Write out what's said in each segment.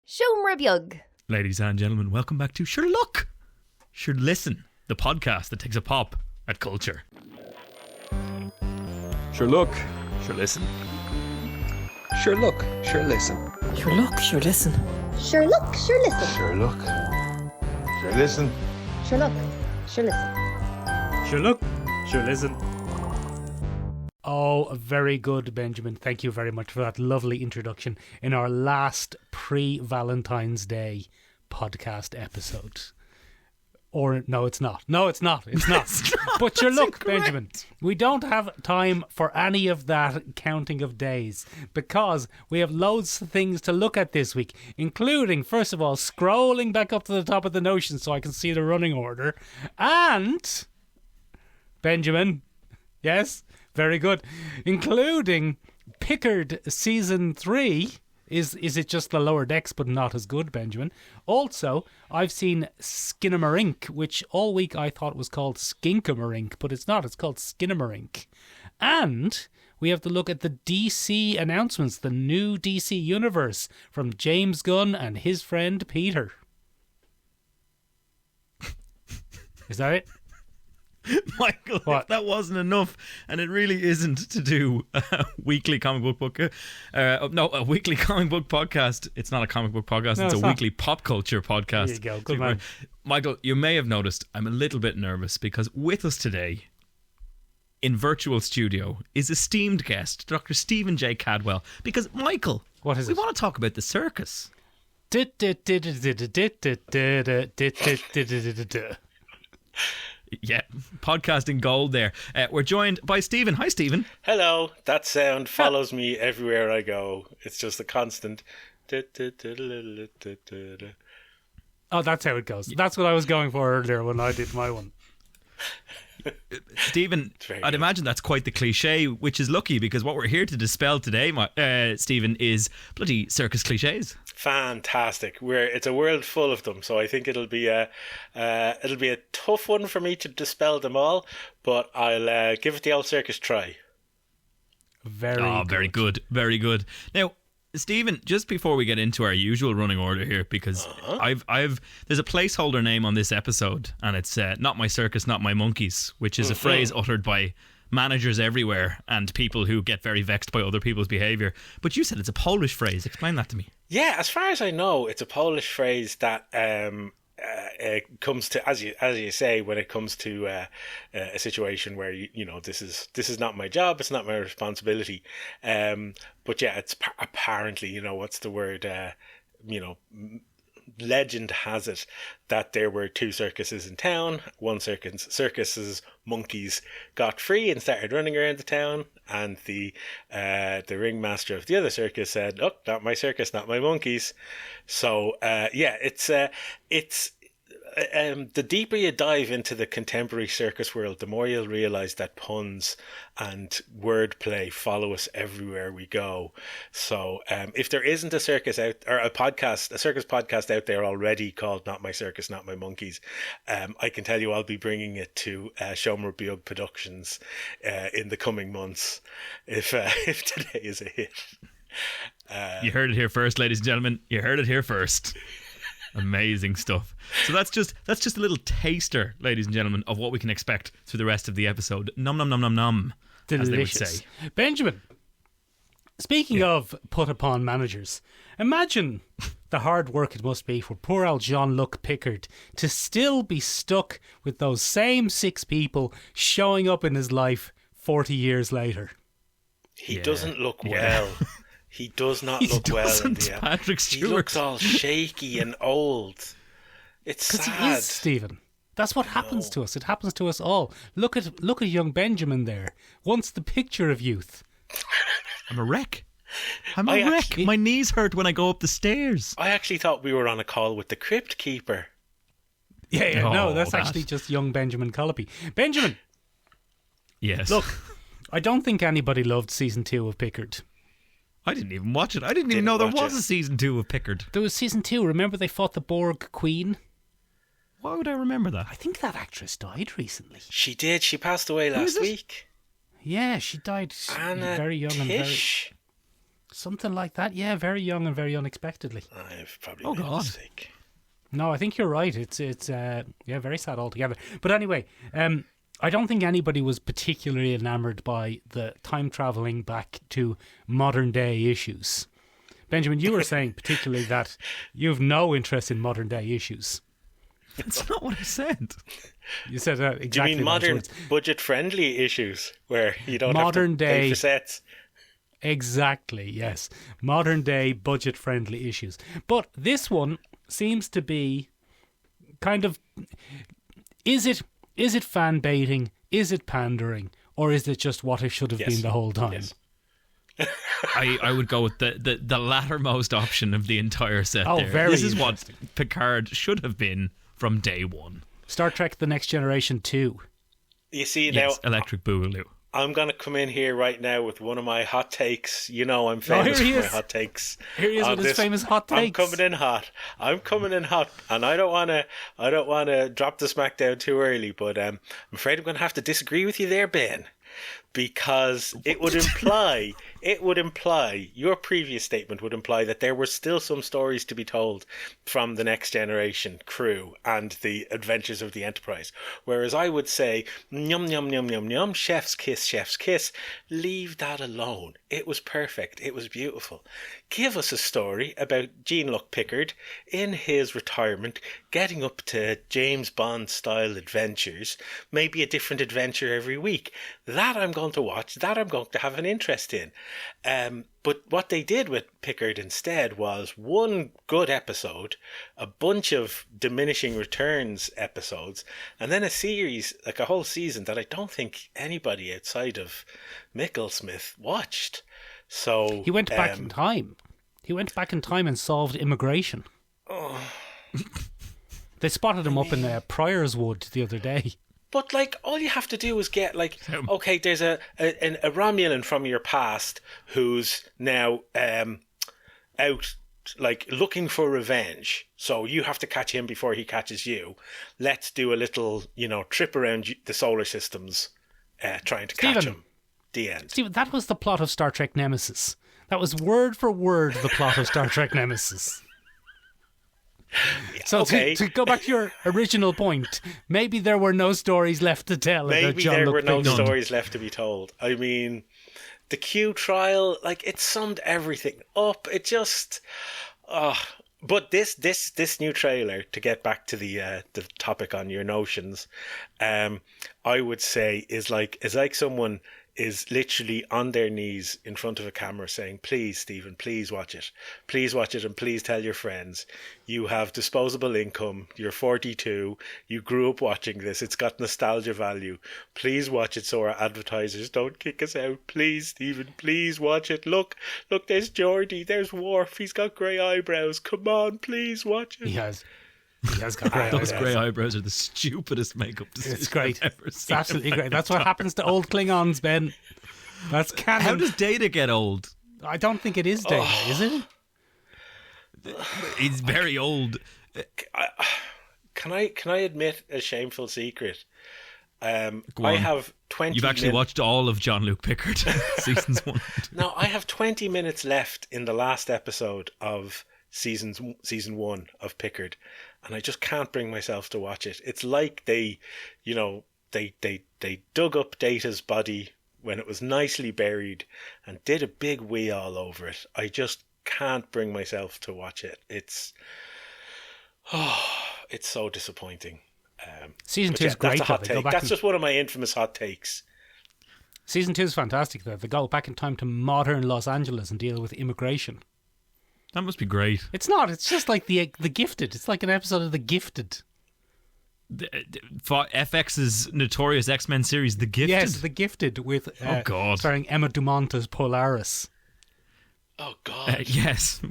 Siomra Ladies and gentlemen, welcome back to Sure Look, Sure Listen, the podcast that takes a pop at culture. Sure look, sure listen. Sure look, sure listen. Sure look, sure listen. Sure look, sure listen. Sure look, sure listen. Sure look, sure listen. Sure look, sure listen. Oh, very good, Benjamin. Thank you very much for that lovely introduction in our last pre-Valentine's Day podcast episode. Or, no, it's not. No, it's not. It's not. But sure, look, Benjamin, we don't have time for any of that counting of days because we have loads of things to look at this week, including, first of all, scrolling back up to the top of the Notion so I can see the running order. And, Benjamin, yes, very good, including Picard Season 3. Is it just the lower decks but not as good, Benjamin? Also, I've seen Slinamarink, which all week I thought was called Skinkamarink, but it's not. It's called Slinamarink. And we have to look at the DC announcements, the new DC universe from James Gunn and his friend Peter. Is that it? Michael, what? If that wasn't enough, and it really isn't to do a weekly comic book a weekly comic book podcast. It's not a comic book podcast, No, it's a not. weekly pop culture podcast. There you go, good man. Michael, you may have noticed I'm a little bit nervous because with us today in virtual studio is esteemed guest Dr. Stephen J. Cadwell. Because, Michael, What is we it? want to talk about the circus. Yeah, podcasting gold there. We're joined by Stephen. Hi, Stephen. Hello, that sound follows me everywhere I go. It's just a constant. Oh, that's how it goes. That's what I was going for earlier when I did my one. Stephen, very I'd good. imagine that's quite the cliche, which is lucky because what we're here to dispel today, Stephen, is bloody circus cliches. Fantastic. It's a world full of them, so I think it'll be a tough one for me to dispel them all. But I'll give it the old circus try. Very good, very good. Now, Stephen, just before we get into our usual running order here, because there's a placeholder name on this episode, and it's "Not my circus, not my monkeys," which is a phrase uttered by managers everywhere and people who get very vexed by other people's behaviour. But you said it's a Polish phrase. Explain that to me. Yeah, as far as I know, it's a Polish phrase that comes to, as you say, when it comes to a situation where you know this is not my job, it's not my responsibility. But yeah, it's apparently, what's the word? Legend has it that there were two circuses in town. One circus's monkeys got free and started running around the town, and the ringmaster of the other circus said, "Oh, not my circus, not my monkeys." So it's the deeper you dive into the contemporary circus world, the more you'll realise that puns and wordplay follow us everywhere we go. So if there isn't a circus a circus podcast out there already called "Not My Circus, Not My Monkeys," I can tell you I'll be bringing it to Siomra Productions in the coming months if today is a hit. You heard it here first, ladies and gentlemen. You heard it here first. Amazing stuff. So that's just a little taster, ladies and gentlemen, of what we can expect through the rest of the episode. Nom nom nom nom nom, as they would say. Benjamin, speaking of put upon managers, imagine the hard work it must be for poor old Jean-Luc Picard to still be stuck with those same 6 people showing up in his life 40 years later. He doesn't look well. He does not look well in the Patrick Stewart. He looks all shaky and old. It's sad. Because he is, Stephen. That's what happens to us. It happens to us all. Look at young Benjamin there. Once the picture of youth. I'm a wreck. My knees hurt when I go up the stairs. I actually thought we were on a call with the crypt keeper. Yeah, no, that's that. actually just young Benjamin Colopy. Benjamin, Yes. look, I don't think anybody loved season 2 of Picard. I didn't even watch it. I didn't even know there was a season 2 of Picard. There was season 2. Remember they fought the Borg Queen? Why would I remember that? I think that actress died recently. She did. She passed away last week. Yeah, she died Anna very young Tish. Something like that. Yeah, very young and very unexpectedly. I've probably made a mistake. No, I think you're right. It's very sad altogether. But anyway, I don't think anybody was particularly enamored by the time traveling back to modern day issues. Benjamin, you were saying particularly that you have no interest in modern day issues. That's not what I said. You said exactly. Do you mean modern budget-friendly issues where you don't have to pay for sets? Exactly, yes. Modern day budget-friendly issues. But this one seems to be kind of... Is it fan baiting? Is it pandering? Or is it just what it should have been the whole time? Yes. I would go with the lattermost option of the entire set. Oh, there. very This is what Picard should have been from day one. Star Trek The Next Generation 2. You see, Yes, now Electric Boogaloo. I'm going to come in here right now with one of my hot takes. You know I'm famous for my hot takes. Here he is with his famous hot takes. I'm coming in hot. And I don't want to drop the smack down too early, but I'm afraid I'm going to have to disagree with you there, Ben. Because it would imply, your previous statement would imply that there were still some stories to be told from the Next Generation crew and the adventures of the Enterprise. Whereas I would say, yum, yum, yum, yum, yum, chef's kiss, leave that alone. It was perfect. It was beautiful. Give us a story about Jean-Luc Picard in his retirement, getting up to James Bond style adventures, maybe a different adventure every week. That I'm going to watch, that I'm going to have an interest in. But what they did with Picard instead was one good episode, a bunch of diminishing returns episodes, and then a series, like a whole season that I don't think anybody outside of Micklesmith watched. So he went back in time. He went back in time and solved immigration. Oh. They spotted him up in Priorswood the other day. But, like, all you have to do is get, like, okay, there's a Romulan from your past who's now out, like, looking for revenge. So you have to catch him before he catches you. Let's do a little, trip around the solar systems trying to catch him. The end. Stephen, that was the plot of Star Trek Nemesis. That was word for word the plot of Star Trek Nemesis. So okay. to go back to your original point, maybe there were no stories left to tell. Maybe there were no stories left to be told. I mean, the Q trial, like, it summed everything up. It just... But this new trailer, to get back to the topic on your notions, I would say is like someone is literally on their knees in front of a camera saying, please, Stephen, please watch it, and please tell your friends. You have disposable income, you're 42, you grew up watching this, it's got nostalgia value. Please watch it so our advertisers don't kick us out. Please, Stephen, please watch it. Look, there's Geordie, there's Worf, he's got grey eyebrows. Come on, please watch it. He has got grey eyebrows. Those grey eyebrows are the stupidest makeup decision It's great. I've ever It's seen. absolutely great. That's what happens to old Klingons, Ben. That's canon. How does Data get old? I don't think it is Data, is it? He's very old. Can I admit a shameful secret? I have 20 You've actually watched all of Jean-Luc Picard seasons 1. No, I have 20 minutes left in the last episode of season 1 of Picard, and I just can't bring myself to watch it. It's like they dug up Data's body when it was nicely buried and did a big wee all over it. I just can't bring myself to watch it. It's so disappointing. Season 2 is great. That's a hot take. That's just one of my infamous hot takes. Season 2 is fantastic, though. They go back in time to modern Los Angeles and deal with immigration. That must be great. It's not. It's just like the Gifted. It's like an episode of The Gifted. FX's notorious X-Men series, The Gifted? Yes, The Gifted, with starring Emma Dumont as Polaris. Oh, God. Yes.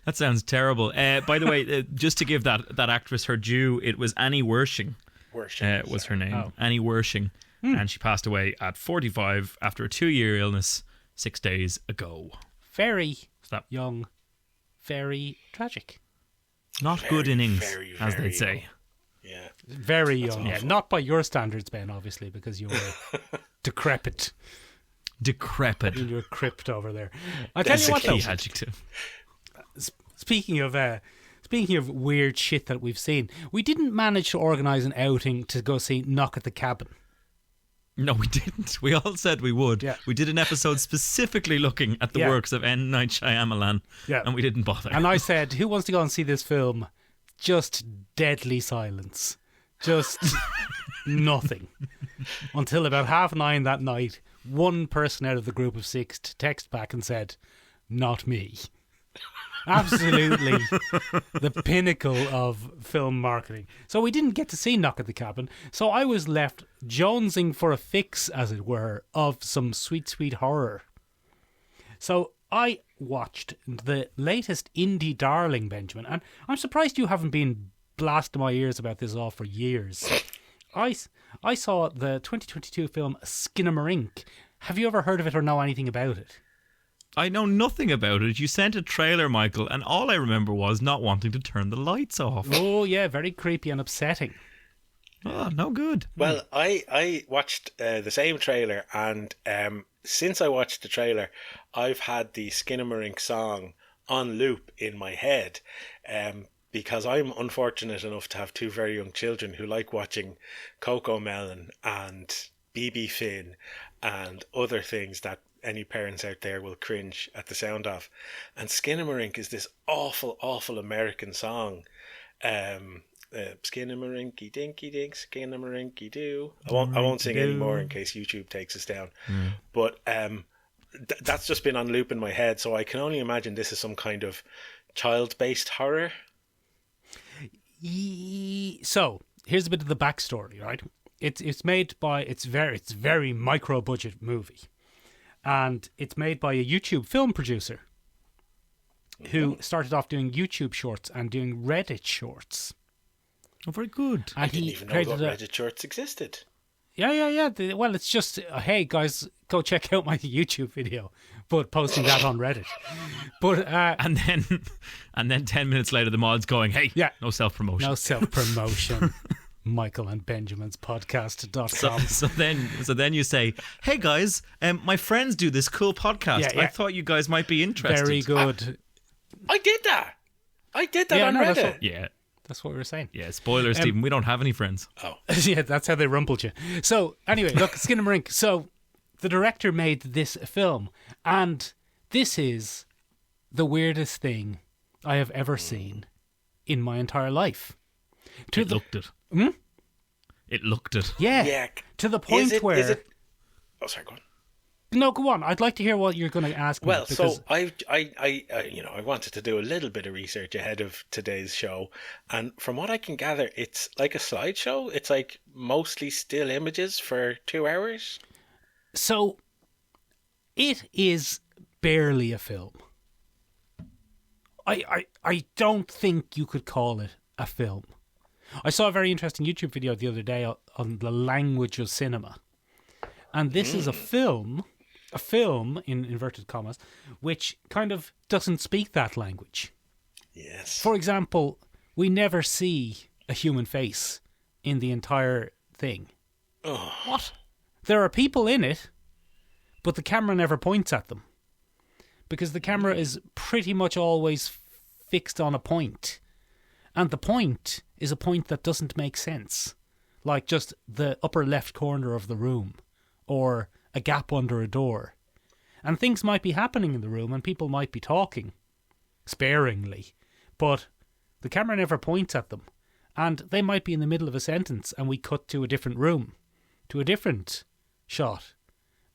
That sounds terrible. By the way, just to give that actress her due, it was Annie Wershing. Was her name. Oh. Annie Wershing. And she passed away at 45 after a 2-year illness 6 days ago. Very young. Very tragic. Not very, good innings, very, as very they'd say. young. Yeah. Very young. Yeah, not by your standards, Ben, obviously, because you were decrepit. Decrepit. in your crypt over there. I tell you what, though, Key adjective. speaking of weird shit that we've seen, we didn't manage to organise an outing to go see Knock at the Cabin. No, we didn't. We all said we would. Yeah. We did an episode specifically looking at the Yeah. works of N. Night Shyamalan, Yeah. and we didn't bother. And I said, who wants to go and see this film? Just deadly silence. Just nothing. Until about 9:30 that night, one person out of the group of 6 texted back and said, not me. Absolutely the pinnacle of film marketing. So we didn't get to see Knock at the Cabin. So I was left jonesing for a fix, as it were, of some sweet, sweet horror. So I watched the latest indie darling, Benjamin, and I'm surprised you haven't been blasting my ears about this all for years. I saw the 2022 film Slinamarink. Have you ever heard of it or know anything about it? I know nothing about it. You sent a trailer, Michael, and all I remember was not wanting to turn the lights off. Oh, yeah, very creepy and upsetting. Oh, no good. Well, I watched the same trailer, and since I watched the trailer, I've had the Slinamarink song on loop in my head, because I'm unfortunate enough to have 2 very young children who like watching Coco Melon and BB Finn and other things that any parents out there will cringe at the sound of. And Slinamarink is this awful, awful American song. Skinnamarink dinky dink, Skinnamarink doo. I won't sing anymore in case YouTube takes us down. But that's just been on loop in my head, so I can only imagine this is some kind of child-based horror. So here's a bit of the backstory, right? It's made by it's very micro budget movie, and it's made by a YouTube film producer who started off doing YouTube shorts and doing Reddit shorts. Oh, very good. And I didn't he even know created that Reddit shorts existed. Yeah. Well, it's just, hey guys, go check out my YouTube video, but posting that on Reddit. But And then 10 minutes later, the mod's going, hey, Yeah. no self-promotion. no self-promotion. Michaelandbenjaminspodcast.com. So then you say, hey guys, my friends do this cool podcast. Yeah. I thought you guys might be interested. Very good. I did that on no, Reddit. that's Yeah. That's what we were saying. Yeah, spoiler, Stephen. We don't have any friends. Yeah, that's how they rumpled you. So, anyway, look, Slinamarink. So, the director made this film, and this is the weirdest thing I have ever seen in my entire life. Looked it. It looked it. Yeah. Yeah. To the point where... Oh, sorry, go on. No, go on. I'd like to hear what you're going to ask me. Well, because so I wanted to do a little bit of research ahead of today's show, and from what I can gather, it's like a slideshow. It's like mostly still images for 2 hours. So, it is barely a film. I don't think you could call it a film. I saw a very interesting YouTube video the other day on the language of cinema. And this is a film in inverted commas, which kind of doesn't speak that language. Yes. For example, we never see a human face in the entire thing. Oh. What? There are people in it, but the camera never points at them. Because the camera is pretty much always fixed on a point. And the point is a point that doesn't make sense. Like just the upper left corner of the room, or a gap under a door. And things might be happening in the room and people might be talking sparingly, but the camera never points at them. And they might be in the middle of a sentence and we cut to a different room, to a different shot.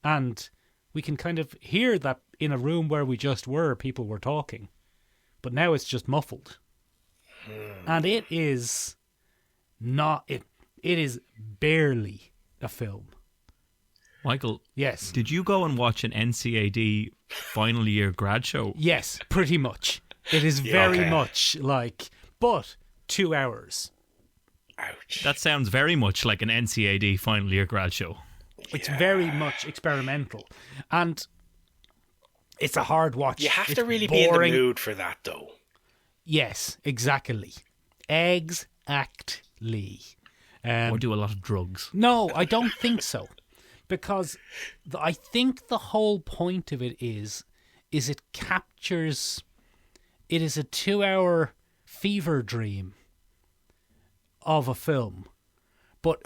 And we can kind of hear that in a room where we just were, people were talking. But now it's just muffled. And it is not, it is barely a film. Michael, Yes. did you go and watch an NCAD final year grad show? Yes, pretty much. It is very okay. much like, but 2 hours. Ouch. That sounds very much like an NCAD final year grad show. It's very much experimental. And it's a hard watch. You have It's to really boring. be in the mood for that, though. Yes, exactly. Exactly. Or do a lot of drugs. No, I don't think so. because I think the whole point of it is it captures. It is a 2-hour fever dream of a film, but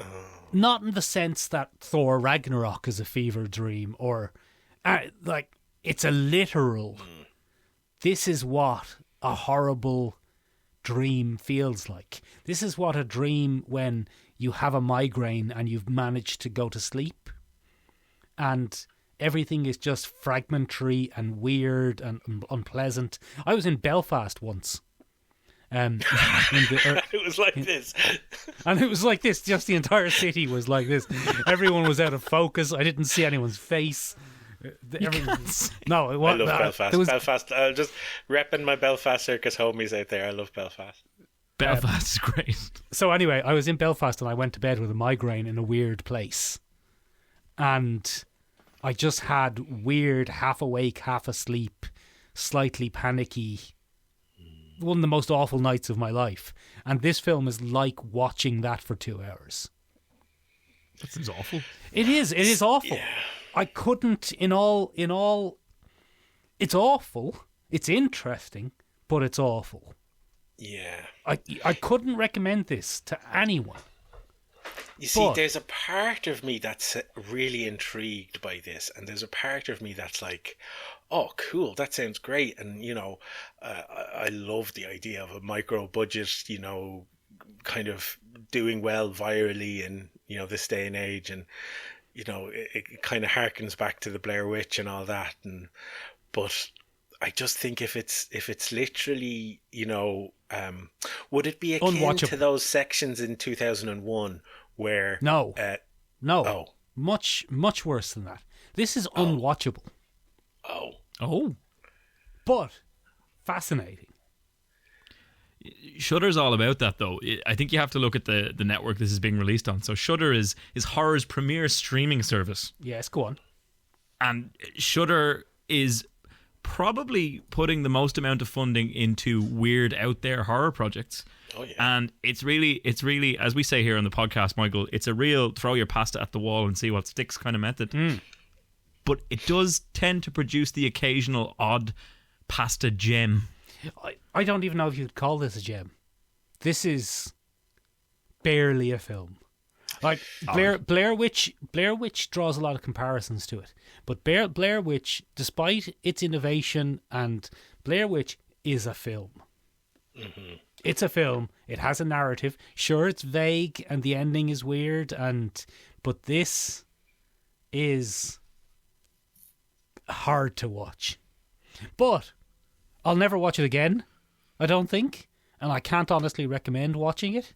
not in the sense that Thor Ragnarok is a fever dream, or like it's a literal. This is what a horrible dream feels like. This is what a dream when you have a migraine and you've managed to go to sleep and everything is just fragmentary and weird and unpleasant. I was in Belfast once. It was like this. And it was like this. Just the entire city was like this. Everyone was out of focus. I didn't see anyone's face. No, it wasn't. I love Belfast. Belfast. Just repping my Belfast Circus homies out there. I love Belfast. Belfast is great. So anyway, I was in Belfast and I went to bed with a migraine in a weird place. And I just had weird, half awake, half asleep, slightly panicky, one of the most awful nights of my life. And this film is like watching that for 2 hours. That seems awful. It is awful. Yeah. I couldn't, in all, it's awful. It's interesting, but it's awful. Yeah. I couldn't recommend this to anyone. You see, there's a part of me that's really intrigued by this, and there's a part of me that's like, oh, cool, that sounds great. And, I love the idea of a micro budget, kind of doing well virally in, this day and age. And, it kind of harkens back to the Blair Witch and all that. But I just think if it's literally, would it be akin to those sections in 2001 where no, oh, much worse than that. This is unwatchable. Oh, but fascinating. Shudder's all about that, though. I think you have to look at the network this is being released on. So Shudder is horror's premier streaming service. Yes, go on. And Shudder is probably putting the most amount of funding into weird, out there horror projects. Oh, yeah. And it's really, as we say here on the podcast, Michael, it's a real throw your pasta at the wall and see what sticks kind of method. But it does tend to produce the occasional odd pasta gem. I don't even know if you'd call this a gem. This is barely a film. Like Blair Witch draws a lot of comparisons to it, but Blair Witch, despite its innovation, and Blair Witch is a film. Mm-hmm. It's a film. It has a narrative. Sure, it's vague and the ending is weird, but this is hard to watch. But I'll never watch it again, I don't think, and I can't honestly recommend watching it.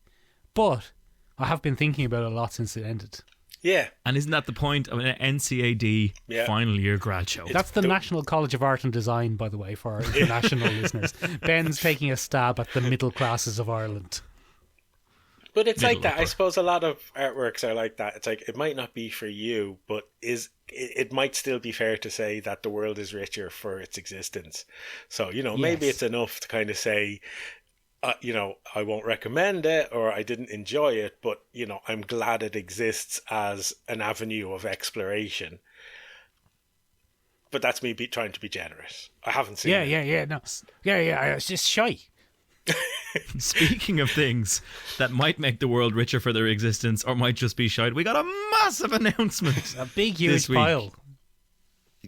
But I have been thinking about it a lot since it ended. Yeah. And isn't that the point of an NCAD final year grad show? That's the National College of Art and Design, by the way, for our international listeners. Ben's taking a stab at the middle classes of Ireland. But it's Middle like that. upper. I suppose a lot of artworks are like that. It's like, it might not be for you, but it might still be fair to say that the world is richer for its existence. So, maybe Yes. it's enough to kind of say, I won't recommend it, or I didn't enjoy it, but, I'm glad it exists as an avenue of exploration. But that's me trying to be generous. I haven't seen it. Yeah. It's just shy. Speaking of things that might make the world richer for their existence or might just be shite, we got a massive announcement. A big, this huge week. pile.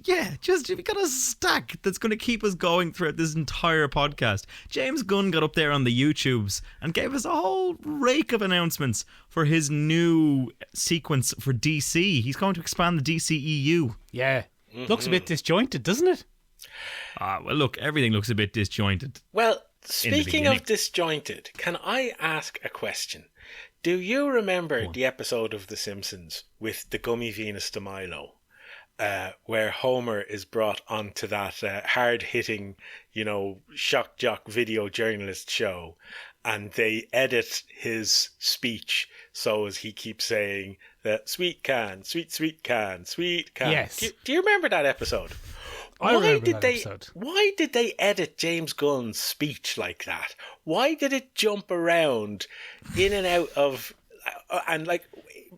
Yeah, we got a stack that's going to keep us going throughout this entire podcast. James Gunn got up there on the YouTubes and gave us a whole rake of announcements for his new sequence for DC. He's going to expand the DCEU. Yeah. Looks a bit disjointed, doesn't it? Well, look, everything looks a bit disjointed. Well, speaking beginning. of disjointed, can I ask a question? Do you remember the episode of The Simpsons with the Gummy Venus de Milo? Where Homer is brought onto that hard-hitting, shock jock video journalist show, and they edit his speech so as he keeps saying that sweet can, sweet can, sweet can. Yes. Do you remember that episode? I remember that episode. Why did they edit James Gunn's speech like that? Why did it jump around in and out of... And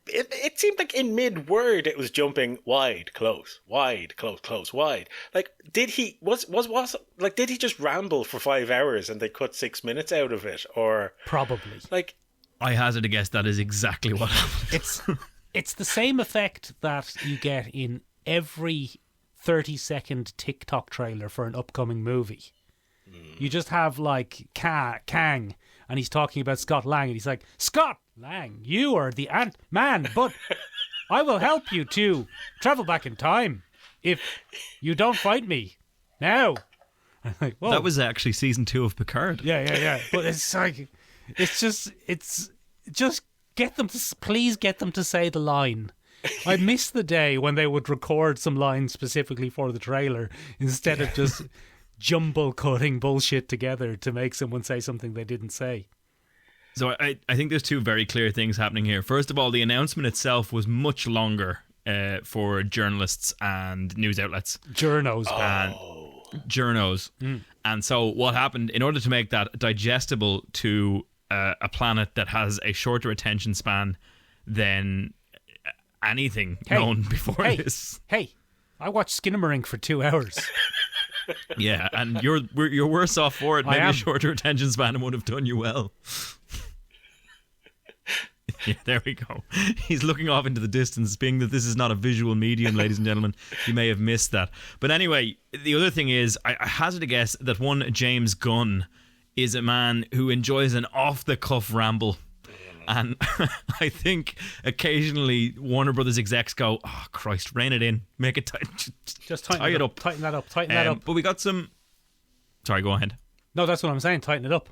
it seemed like in mid-word it was jumping wide, close, wide, close, close, wide. Like, did he did he just ramble for 5 hours and they cut 6 minutes out of it, or Probably. like? I hazard a guess that is exactly what happened. It's the same effect that you get in every 30-second TikTok trailer for an upcoming movie. You just have like Kang, and he's talking about Scott Lang, and he's like, Scott Lang, you are the Ant-Man, but I will help you to travel back in time if you don't fight me now. I'm like, whoa. That was actually season 2 of Picard. Yeah. But it's like, it's just get them to, please get them to say the line. I miss the day when they would record some lines specifically for the trailer instead of just jumble cutting bullshit together to make someone say something they didn't say. So I think there's 2 very clear things happening here. First of all, the announcement itself was much longer for journalists and news outlets. Journos. Journos. And so what happened, in order to make that digestible to a planet that has a shorter attention span than anything known before this. Hey, I watched Slinamarink for 2 hours. Yeah, and you're worse off for it. Maybe a shorter attention span would have done you well. Yeah, there we go. He's looking off into the distance, being that this is not a visual medium, ladies and gentlemen. You may have missed that. But anyway, the other thing is, I hazard a guess that one James Gunn is a man who enjoys an off-the-cuff ramble. And I think occasionally Warner Brothers execs go, oh, Christ, rein it in. Make it tight. Just tighten it up. Tighten that up. But we got some... Sorry, go ahead. No, that's what I'm saying. Tighten it up.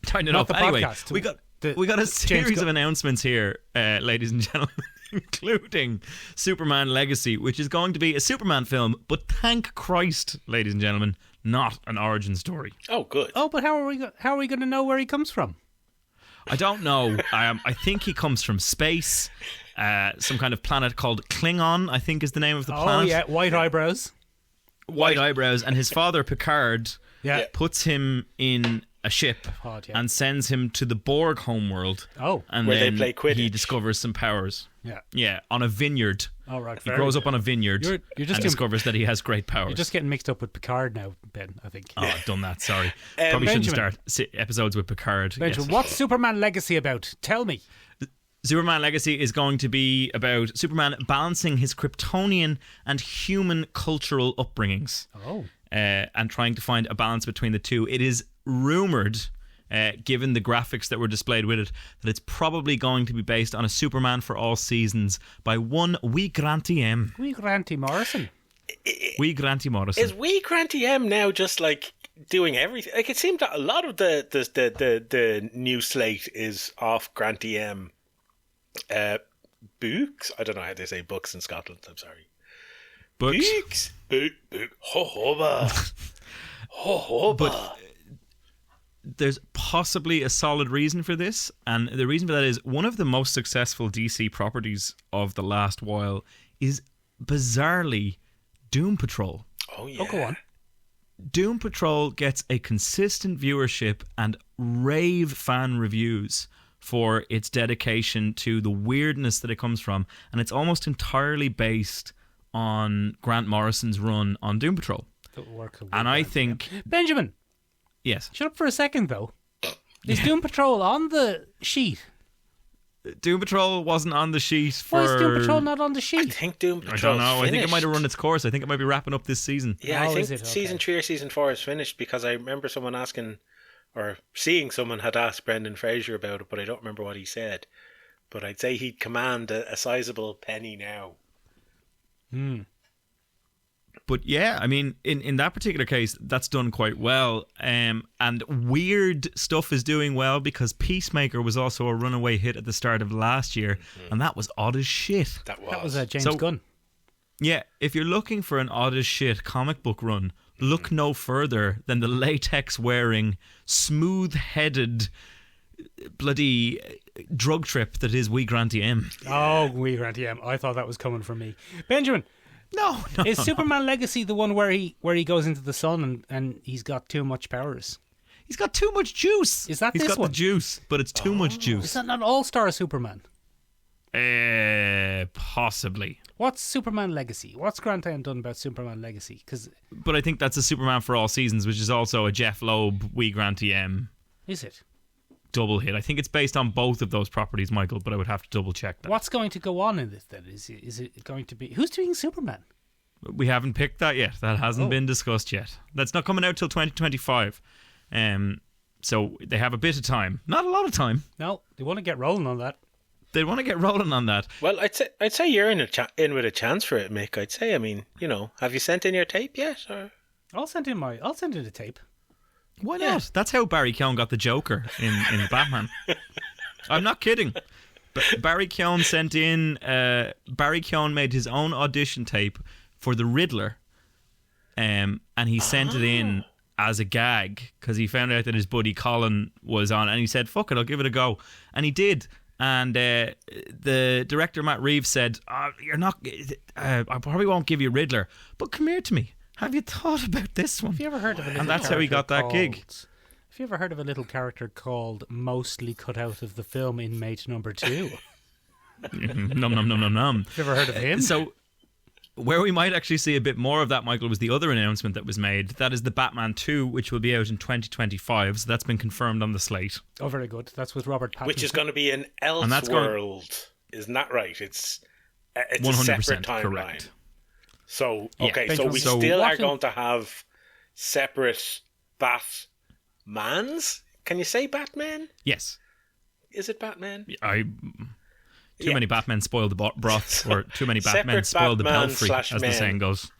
Tighten it Not up. the Anyway, podcast. we got a series of announcements here, ladies and gentlemen, including Superman Legacy, which is going to be a Superman film, but thank Christ, ladies and gentlemen, not an origin story. Oh, good. Oh, but how are we going to know where he comes from? I don't know. I think he comes from space, some kind of planet called Klingon, I think is the name of the planet. Oh, yeah, white eyebrows. White eyebrows, and his father, Picard, Yeah. puts him in a ship and sends him to the Borg homeworld. Oh. And Where they then play Quidditch. he discovers some powers. Yeah. Yeah, on a vineyard. Oh, right. He grows up on a vineyard You're just and discovers that he has great powers. You're just getting mixed up with Picard now, Ben, I think. Oh, I've done that, sorry. Probably shouldn't start episodes with Picard. Benjamin, Yes. what's Superman Legacy about? Tell me. Superman Legacy is going to be about Superman balancing his Kryptonian and human cultural upbringings. Oh. And trying to find a balance between the two. It is rumoured, given the graphics that were displayed with it, that it's probably going to be based on a Superman for all seasons by one wee Granty M. We Granty Morrison. Wee Granty Morrison. Is wee Granty M now just like doing everything? Like, it seemed that a lot of the new slate is off Granty M. Books? I don't know how they say books in Scotland. I'm sorry. Books. Book. Ho hoba. Ho hoba. But there's possibly a solid reason for this, and the reason for that is one of the most successful DC properties of the last while is bizarrely Doom Patrol. Oh, yeah. Oh, go on. Doom Patrol gets a consistent viewership and rave fan reviews for its dedication to the weirdness that it comes from, and it's almost entirely based on Grant Morrison's run on Doom Patrol. And I think... Benjamin, Yes. shut up for a second, though. Is Doom Patrol on the sheet? Doom Patrol wasn't on the sheet for... Why is Doom Patrol not on the I sheet? think Doom I Patrol don't know. I think it might have finished. run its course. I think it might be wrapping up this season. Yeah, Oh, I is think it? season Okay. 3 or season 4 is finished, because I remember someone asking, or seeing someone had asked Brendan Fraser about it, but I don't remember what he said. But I'd say he'd command a sizable penny now. But yeah, I mean, in that particular case, that's done quite well. And weird stuff is doing well because Peacemaker was also a runaway hit at the start of last year, and that was odd as shit. That That was James So- Gunn. Yeah, if you're looking for an odd as shit comic book run, look no further than the latex-wearing, smooth-headed, bloody drug trip that is Wee Granty M. Oh, we Granty M. I thought that was coming from me. Benjamin, No. is Superman Legacy the one where he goes into the sun and he's got too much powers? He's got too much juice. Is that He's this got one? the juice, but it's too much Is juice. that not All-Star Superman? Possibly. What's Superman Legacy? What's Grant End done about Superman Legacy? But I think that's a Superman for All Seasons, which is also a Jeff Loeb, We Grant EM Is it? double hit. I think it's based on both of those properties, Michael, but I would have to double check that. What's going to go on in this then? Is it going to be... Who's doing Superman? We haven't picked that yet. That hasn't been discussed yet. That's not coming out till 2025. So they have a bit of time. Not a lot of time. No, they want to get rolling on that. They want to get rolling on that. Well, I'd say you're in with a chance for it, Mick. I'd say. I mean, have you sent in your tape yet? Or? I'll send in the tape. Why not? That's how Barry Keoghan got the Joker in Batman. I'm not kidding. But Barry Keoghan sent in. Barry Keoghan made his own audition tape for the Riddler, and he sent it in as a gag because he found out that his buddy Colin was on, and he said, "Fuck it, I'll give it a go," and he did. And the director Matt Reeves said, "You're not. I probably won't give you Riddler, but come here to me. Have you thought about this one?" Have you ever heard of a little And that's how he got that gig. Have you ever heard of a little character called Mostly Cut Out of the Film Inmate Number 2? Num num num num num. Have you ever heard of him? So, where we might actually see a bit more of that, Michael, was the other announcement that was made. That is the Batman 2, which will be out in 2025. So that's been confirmed on the slate. Oh, very good. That's with Robert Pattinson. Which is going to be an Elseworld. Isn't that right? It's a separate timeline. Correct. So, Yeah. okay, so we So still are what going to have separate Batmans? Can you say Batman? Yes. Is it Batman? Too many Batmen spoil the broth, or too many Batmen Separate spoil the Batman belfry, as the /men. saying goes.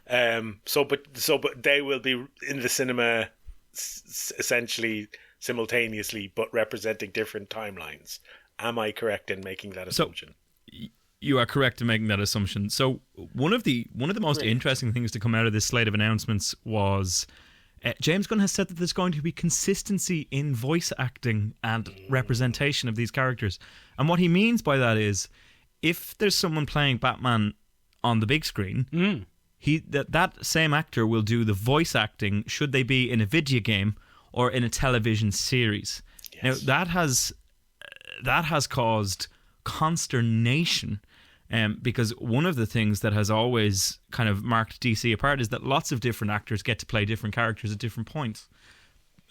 But they will be in the cinema essentially simultaneously, but representing different timelines. Am I correct in making that assumption? You are correct in making that assumption. So one of the most interesting things to come out of this slate of announcements was James Gunn has said that there's going to be consistency in voice acting and representation of these characters. And what he means by that is, if there's someone playing Batman on the big screen, that same actor will do the voice acting should they be in a video game or in a television series. Yes. Now that has caused consternation. Because one of the things that has always kind of marked DC apart is that lots of different actors get to play different characters at different points.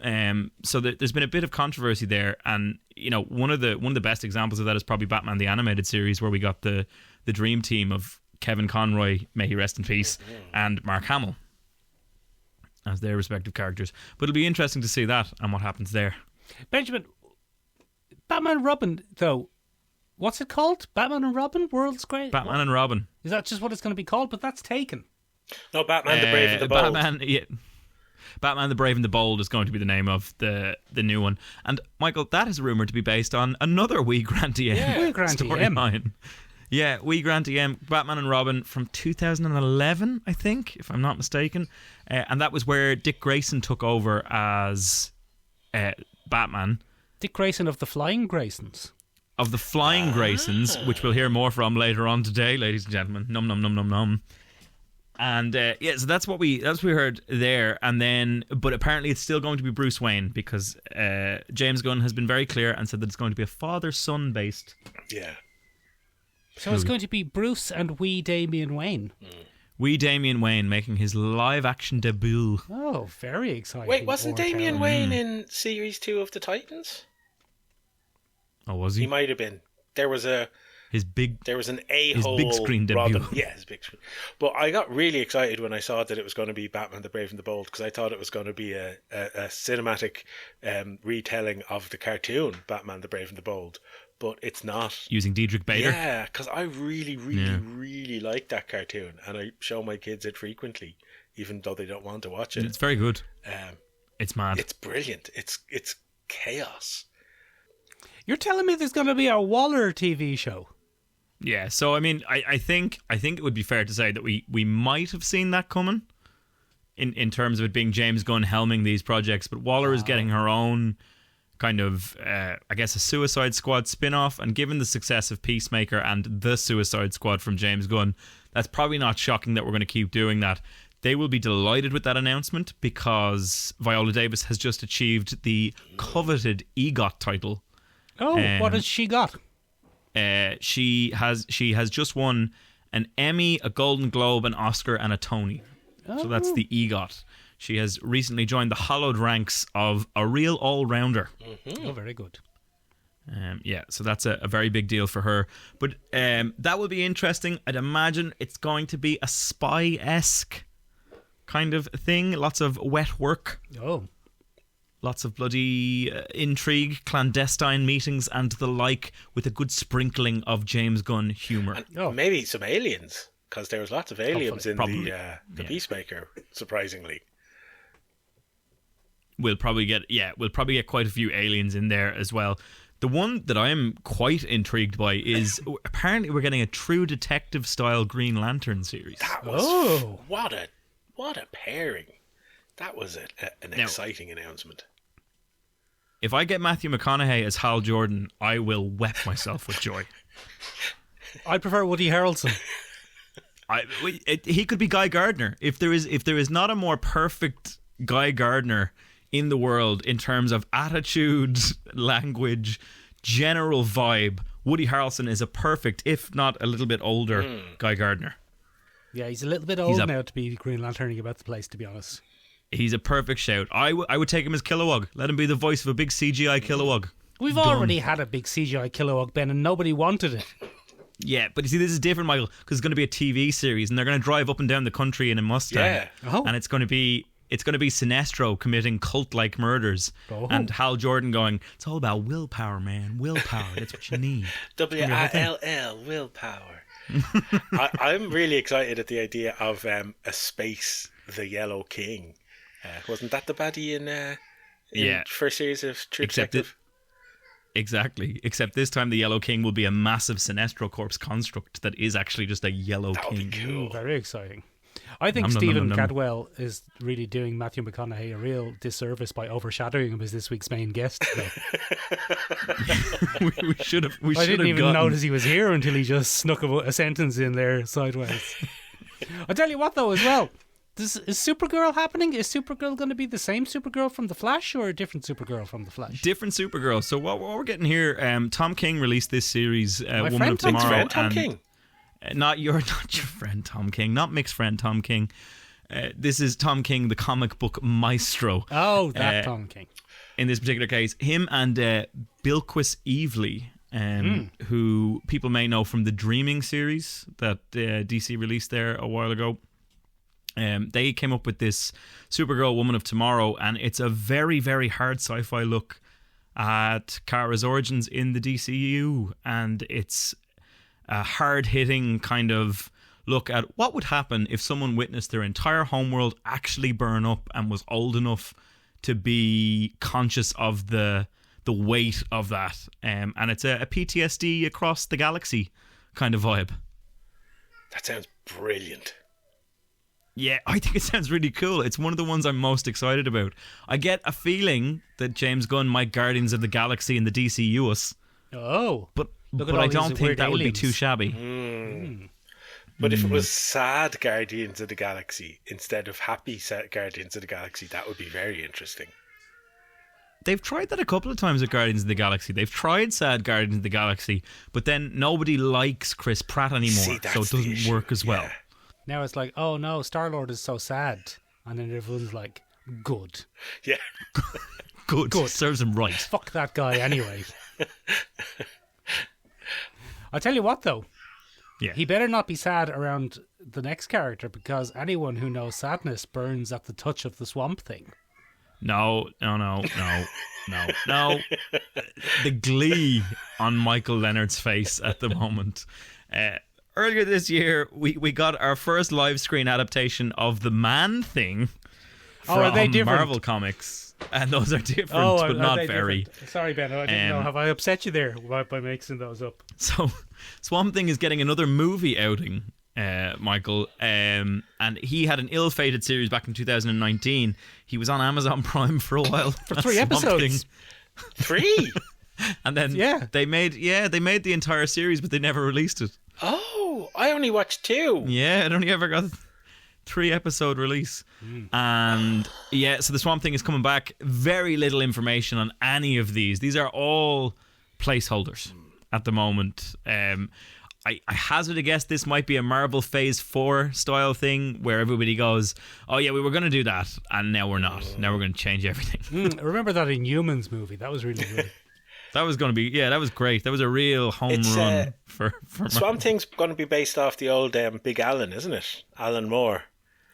So there's been a bit of controversy there, and one of the best examples of that is probably Batman the Animated Series, where we got the dream team of Kevin Conroy, may he rest in peace, and Mark Hamill as their respective characters. But it'll be interesting to see that and what happens there. Benjamin, Batman and Robin, though, what's it called? Batman and Robin? World's Great? Batman and Robin. Is that just what it's going to be called? But that's taken. No, Batman the Brave and the Bold. Batman the Brave and the Bold is going to be the name of the new one. And Michael, that is rumoured to be based on another We Grant EM We Grant EM. storyline. Yeah, We Grant EM, Batman and Robin from 2011, I think, if I'm not mistaken. And that was where Dick Grayson took over as Batman. Dick Grayson of the Flying Graysons. Of the Flying Graysons, which we'll hear more from later on today, ladies and gentlemen. Num num num num num. And so that's what we heard there. And then, but apparently it's still going to be Bruce Wayne, because James Gunn has been very clear and said that it's going to be a father-son based. Yeah. So it's going to be Bruce and wee Damian Wayne. Wee Damian Wayne making his live-action debut. Oh, very exciting. Wait, wasn't Damian Wayne in Series 2 of the Titans? Oh, was he? He might have been. There was an a-hole big screen debut. Robin. Yeah, his big screen. But I got really excited when I saw that it was going to be Batman the Brave and the Bold, because I thought it was going to be a cinematic retelling of the cartoon Batman the Brave and the Bold. But it's not. Using Diedrich Bader. Yeah, because I really like that cartoon, and I show my kids it frequently, even though they don't want to watch it. It's very good. It's mad. It's brilliant. It's chaos. You're telling me there's going to be a Waller TV show? Yeah, so I mean, I think it would be fair to say that we might have seen that coming in terms of it being James Gunn helming these projects, but Waller is getting her own kind of, I guess, a Suicide Squad spin-off, and given the success of Peacemaker and the Suicide Squad from James Gunn, that's probably not shocking that we're going to keep doing that. They will be delighted with that announcement, because Viola Davis has just achieved the coveted EGOT title. Oh, what has she got? she has just won an Emmy, a Golden Globe, an Oscar, and a Tony. So that's the EGOT. She has recently joined the hallowed ranks of a real all-rounder. Oh, very good. So that's a very big deal for her. But that will be interesting. I'd imagine it's going to be a spy-esque kind of thing. Lots of wet work. Oh. Lots of bloody intrigue, clandestine meetings, and the like, with a good sprinkling of James Gunn humour. And maybe some aliens, because there was lots of aliens in the Peacemaker, surprisingly. We'll probably get quite a few aliens in there as well. The one that I am quite intrigued by is apparently we're getting a True Detective style Green Lantern series. That was what a pairing. That was an exciting announcement. If I get Matthew McConaughey as Hal Jordan, I will wet myself with joy. I prefer Woody Harrelson. He could be Guy Gardner. If there is not a more perfect Guy Gardner in the world in terms of attitude, language, general vibe, Woody Harrelson is a perfect, if not a little bit older, Guy Gardner. Yeah, he's a little bit old now to be Green Lanterning about the place, to be honest. He's a perfect shout. I would take him as Kilowog. Let him be the voice of a big CGI Kilowog. We've already had a big CGI Kilowog, Ben, and nobody wanted it. Yeah, but you see, this is different, Michael, because it's going to be a TV series, and they're going to drive up and down the country in a Mustang. Yeah. And it's going to be Sinestro committing cult-like murders, and Hal Jordan going, "It's all about willpower, man. Willpower. That's what you need." WILL, willpower. I'm really excited at the idea of a space, the Yellow King. Wasn't that the baddie in first series of True Detective? Exactly. Except this time the Yellow King will be a massive Sinestro Corps construct that is actually just a Yellow King. Be cool. Very exciting. I think Stephen Cadwell is really doing Matthew McConaughey a real disservice by overshadowing him as this week's main guest. we should have. I didn't even notice he was here until he just snuck a sentence in there sideways. I'll tell you what, though, as well. Is Supergirl happening? Is Supergirl going to be the same Supergirl from The Flash or a different Supergirl from The Flash? Different Supergirl. So what we're getting here, Tom King released this series, My Woman of Tomorrow. Friend Tom King. Not your friend Tom King, not Mick's friend Tom King. This is Tom King, the comic book maestro. Oh, that Tom King. In this particular case, him and Bilquis Evely, who people may know from the Dreaming series that DC released there a while ago. They came up with this Supergirl Woman of Tomorrow, and it's a very, very hard sci-fi look at Kara's origins in the DCU, and it's a hard-hitting kind of look at what would happen if someone witnessed their entire homeworld actually burn up and was old enough to be conscious of the weight of that. And it's a PTSD across the galaxy kind of vibe. That sounds brilliant. Yeah, I think it sounds really cool. It's one of the ones I'm most excited about. I get a feeling that James Gunn might Guardians of the Galaxy in the DCU us. Oh. But I don't think that would be too shabby. But if it was sad Guardians of the Galaxy instead of happy Guardians of the Galaxy, that would be very interesting. They've tried that a couple of times with Guardians of the Galaxy. They've tried sad Guardians of the Galaxy, but then nobody likes Chris Pratt anymore, so it doesn't work as well. Now it's like, oh no, Star-Lord is so sad. And then everyone's like, good. Yeah. Good. Serves him right. Fuck that guy anyway. I'll tell you what, though. Yeah. He better not be sad around the next character, because anyone who knows sadness burns at the touch of the Swamp Thing. No. The glee on Michael Leonard's face at the moment. Earlier this year, we got our first live screen adaptation of The Man-Thing from are they different? Marvel Comics. And those are different, but not very. Different? Sorry, Ben, I didn't know. Have I upset you there by mixing those up? So, Swamp Thing is getting another movie outing, Michael. And he had an ill-fated series back in 2019. He was on Amazon Prime for a while. For 3 episodes. 3? And then they made the entire series, but they never released it. Oh, I only watched 2. Yeah, it only ever got 3-episode release. And so the Swamp Thing is coming back. Very little information on any of these. These are all placeholders. at the moment. I hazard a guess this might be a Marvel Phase 4 style thing where everybody goes, oh yeah, we were going to do that, and now we're not. Now we're going to change everything. Remember that Inhumans movie? That was really good. That was going to be, that was great. That was a real home run for Swamp Thing's going to be based off the old Big Alan, isn't it? Alan Moore.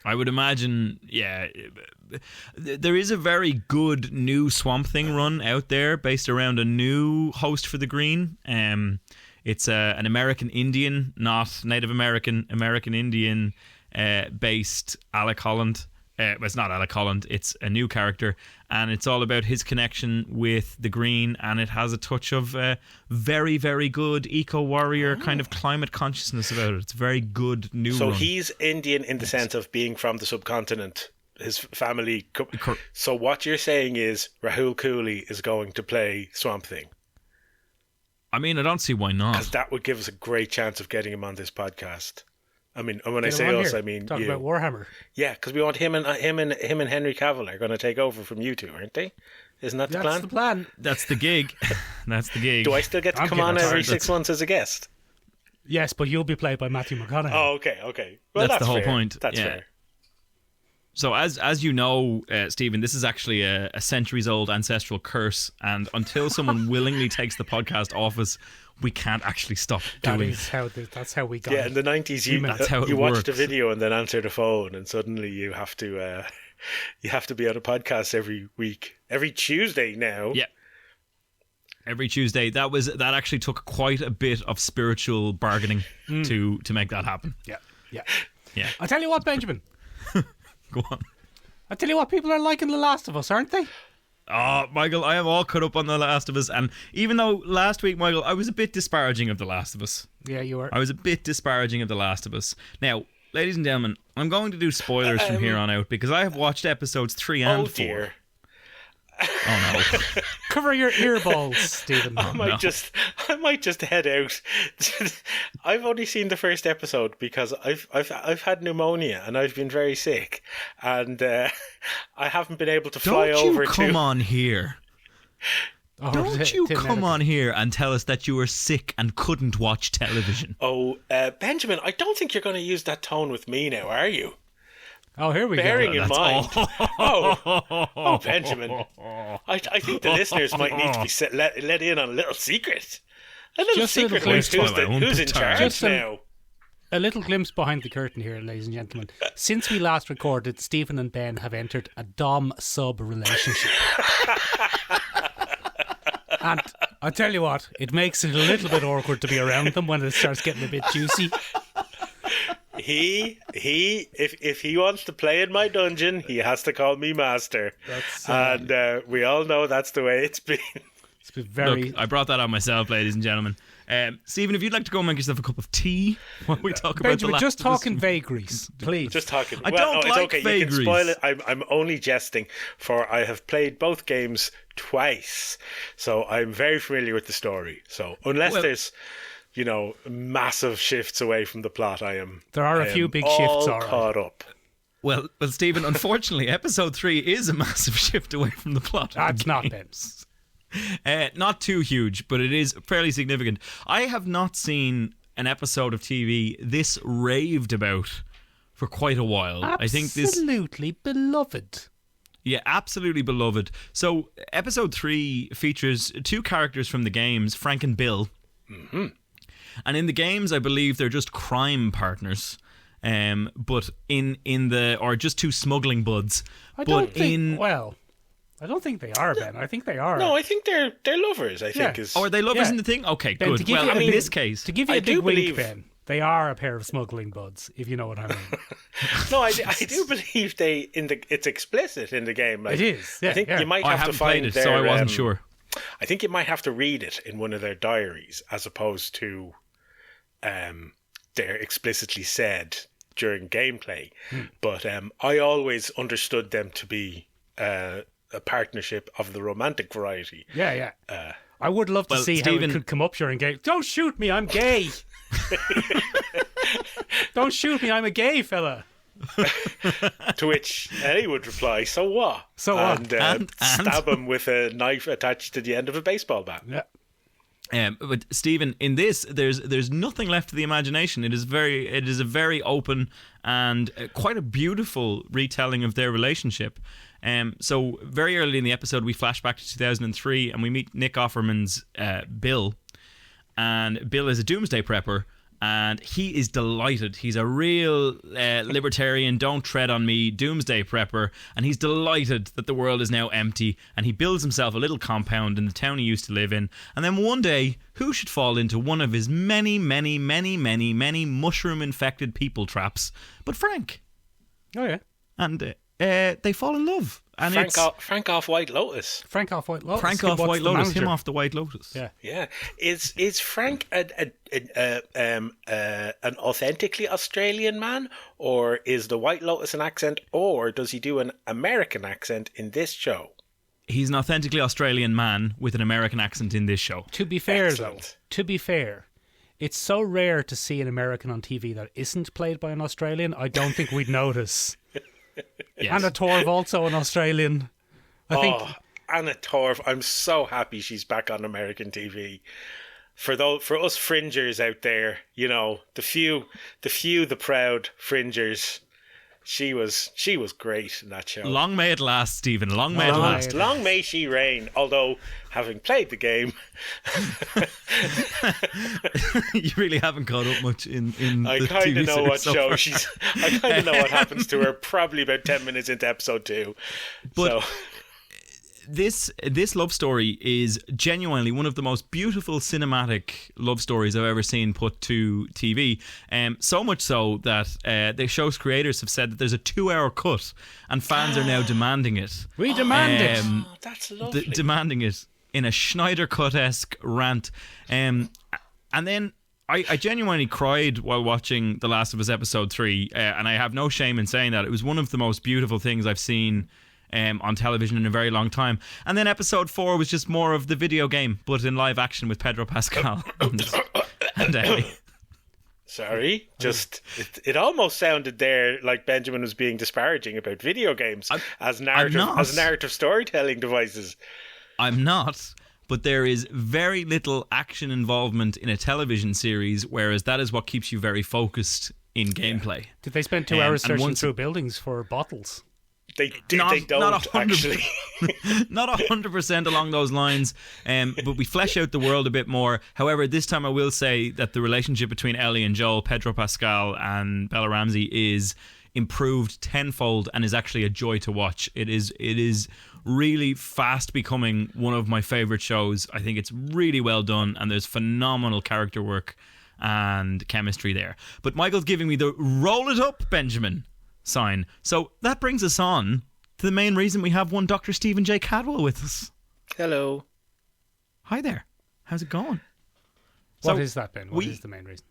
I would imagine, yeah. There is a very good new Swamp Thing run out there based around a new host for the Green. It's an American Indian, not Native American, American Indian based Alec Holland. It's not Alec Holland, it's a new character, and it's all about his connection with the Green, and it has a touch of very, very good eco-warrior kind of climate consciousness about it. It's very good new So run. he's Indian in the sense of being from the subcontinent. His family. So what you're saying is Rahul Cooley is going to play Swamp Thing. I mean, I don't see why not. Because that would give us a great chance of getting him on this podcast. I mean, and when I say us, I mean talk you. about Warhammer. Yeah, because we want him and Henry Cavill are going to take over from you two, aren't they? Isn't that the plan? That's the plan. That's the gig. That's the gig. Do I still get to come on every 6 months as a guest? Yes, but you'll be played by Matthew McConaughey. Oh, okay. Well, that's the whole fair. point. That's yeah. fair. So as you know, Stephen, this is actually a centuries-old ancestral curse, and until someone willingly takes the podcast off us, we can't actually stop doing it. That's how we got Yeah, it. in the 90s, you watched a video and then answered a phone, and suddenly you have to be on a podcast every week, every Tuesday now. Yeah, every Tuesday. That actually took quite a bit of spiritual bargaining to make that happen. Yeah. I'll tell you what, Benjamin. Go on. I'll tell you what, people are liking The Last of Us, aren't they? Oh, Michael, I am all caught up on The Last of Us, and even though last week, Michael, I was a bit disparaging of The Last of Us. Yeah, you were. I was a bit disparaging of The Last of Us. Now, ladies and gentlemen, I'm going to do spoilers from here on out because I have watched episodes 3 and 4. Dear. Oh no. Cover your earballs, Stephen. I might just head out. I've only seen the first episode because I've had pneumonia and I've been very sick, and I haven't been able to fly over to. Don't you come on here. Don't you Tim come Enoch. on here and tell us that you were sick and couldn't watch television. Oh, Benjamin, I don't think you're going to use that tone with me now, are you? Oh, here we Bearing go. in mind. Oh, Benjamin. I think the listeners might need to be let in on a little secret. A little Just a little secret glimpse. about who's in charge Just now. A little glimpse behind the curtain here, ladies and gentlemen. Since we last recorded, Stephen and Ben have entered a dom-sub relationship. And I tell you what, it makes it a little bit awkward to be around them when it starts getting a bit juicy. If he wants to play in my dungeon, he has to call me master. And we all know that's the way it's been. It's been very... Look, I brought that on myself, ladies and gentlemen. Stephen, if you'd like to go and make yourself a cup of tea while we talk about Benjamin, the just Last of Us. talking vagaries, please. Just talking. I well, don't no, it's like okay. vagaries. You can spoil it. I'm only jesting, for I have played both games twice, so I'm very familiar with the story. So unless there's, massive shifts away from the plot, There are a few big all shifts, all right. caught up. Well, Stephen, unfortunately, episode 3 is a massive shift away from the plot. That's not Ben. Not too huge, but it is fairly significant. I have not seen an episode of TV this raved about for quite a while. I think this Absolutely beloved. Yeah, absolutely beloved. So, episode 3 features 2 characters from the games, Frank and Bill. Mm-hmm. And in the games, I believe they're just crime partners. But or just 2 smuggling buds. I don't think they are, Ben. I think they are. No, I think they're lovers. I think is. Oh, are they lovers in the thing? Okay, Ben, good. Well, in this case, to give you I a big do wink, believe- Ben, they are a pair of smuggling buds, if you know what I mean. No, I do believe it's explicit in the game. Like, It is, yeah, I think yeah. you might I have to haven't find played it, their, so I wasn't sure. I think you might have to read it in one of their diaries as opposed to they're explicitly said during gameplay. But I always understood them to be a partnership of the romantic variety. Yeah. I would love to see how Stephen- it could come up during game. Don't shoot me, I'm gay. Don't shoot me, I'm a gay fella. To which Ellie would reply, "So what?" So what? And stab him with a knife attached to the end of a baseball bat. Yeah. But Stephen, in this, there's nothing left to the imagination. It is a very open and quite a beautiful retelling of their relationship. So very early in the episode, we flash back to 2003 and we meet Nick Offerman's Bill. And Bill is a doomsday prepper. And he is delighted. He's a real libertarian, don't tread on me, doomsday prepper. And he's delighted that the world is now empty. And he builds himself a little compound in the town he used to live in. And then one day, who should fall into one of his many mushroom-infected people traps but Frank? Oh, yeah. And they fall in love. And Frank off White Lotus. Frank off White Lotus. Frank off White Lotus. Him off the White Lotus. Yeah. Yeah. Is Frank an authentically Australian man, or is the White Lotus an accent, or does he do an American accent in this show? He's an authentically Australian man with an American accent in this show. To be fair, it's so rare to see an American on TV that isn't played by an Australian. I don't think we'd notice. Yes. Anna Torv, also an Australian. I think Anna Torv, I'm so happy she's back on American TV. For us fringers out there, you know, the proud fringers. She was great in that show. Long may it last, Stephen. Long may it last. Long may she reign. Although, having played the game, you really haven't caught up much in I the kind of TV know what series show so she's. I kind of know what happens to her. Probably about 10 minutes into episode 2. But so. This love story is genuinely one of the most beautiful cinematic love stories I've ever seen put to TV. So much so that the show's creators have said that there's a 2-hour cut, and fans are now demanding it. we demand it. That's lovely. Demanding it in a Schneider Cut-esque rant. And then I genuinely cried while watching The Last of Us episode 3, and I have no shame in saying that. It was one of the most beautiful things I've seen on television in a very long time. And then episode 4 was just more of the video game, but in live action with Pedro Pascal and Ellie. Sorry, just it almost sounded there like Benjamin was being disparaging about video games as narrative storytelling devices. I'm not, but there is very little action involvement in a television series, whereas that is what keeps you very focused in gameplay. Did they spend 2 hours searching through buildings for bottles? They don't actually. Not 100% along those lines, but we flesh out the world a bit more. However, this time I will say that the relationship between Ellie and Joel, Pedro Pascal and Bella Ramsey is improved tenfold and is actually a joy to watch. It is really fast becoming one of my favourite shows. I think it's really well done and there's phenomenal character work and chemistry there. But Michael's giving me the roll it up, Benjamin sign. So that brings us on to the main reason we have one Dr. Stephen J. Cadwell with us. Hello. Hi there. How's it going? What is that, Ben? What is the main reason?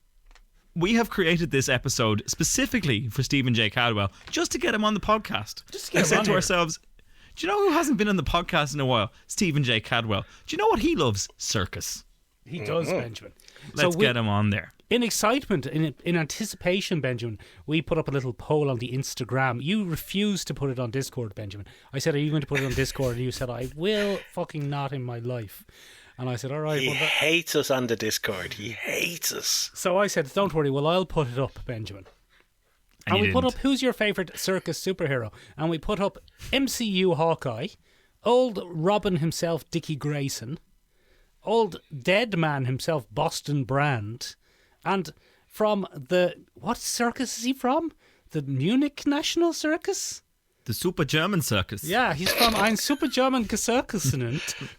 We have created this episode specifically for Stephen J. Cadwell, just to get him on the podcast. Just to get him said on to here. ourselves, do you know who hasn't been on the podcast in a while? Stephen J. Cadwell. Do you know what he loves? Circus. He does, Benjamin. Let's get him on there. In excitement, in anticipation, Benjamin, we put up a little poll on the Instagram. You refused to put it on Discord, Benjamin. I said, are you going to put it on Discord? And you said, I will fucking not in my life. And I said, all right. He hates us on the Discord. He hates us. So I said, don't worry, well, I'll put it up, Benjamin. And we put up, who's your favourite circus superhero? And we put up MCU Hawkeye, old Robin himself, Dickie Grayson, old dead man himself, Boston Brand, and from what circus is he from? The Munich National Circus? The Super German Circus. Yeah, he's from Ein Super German Circus,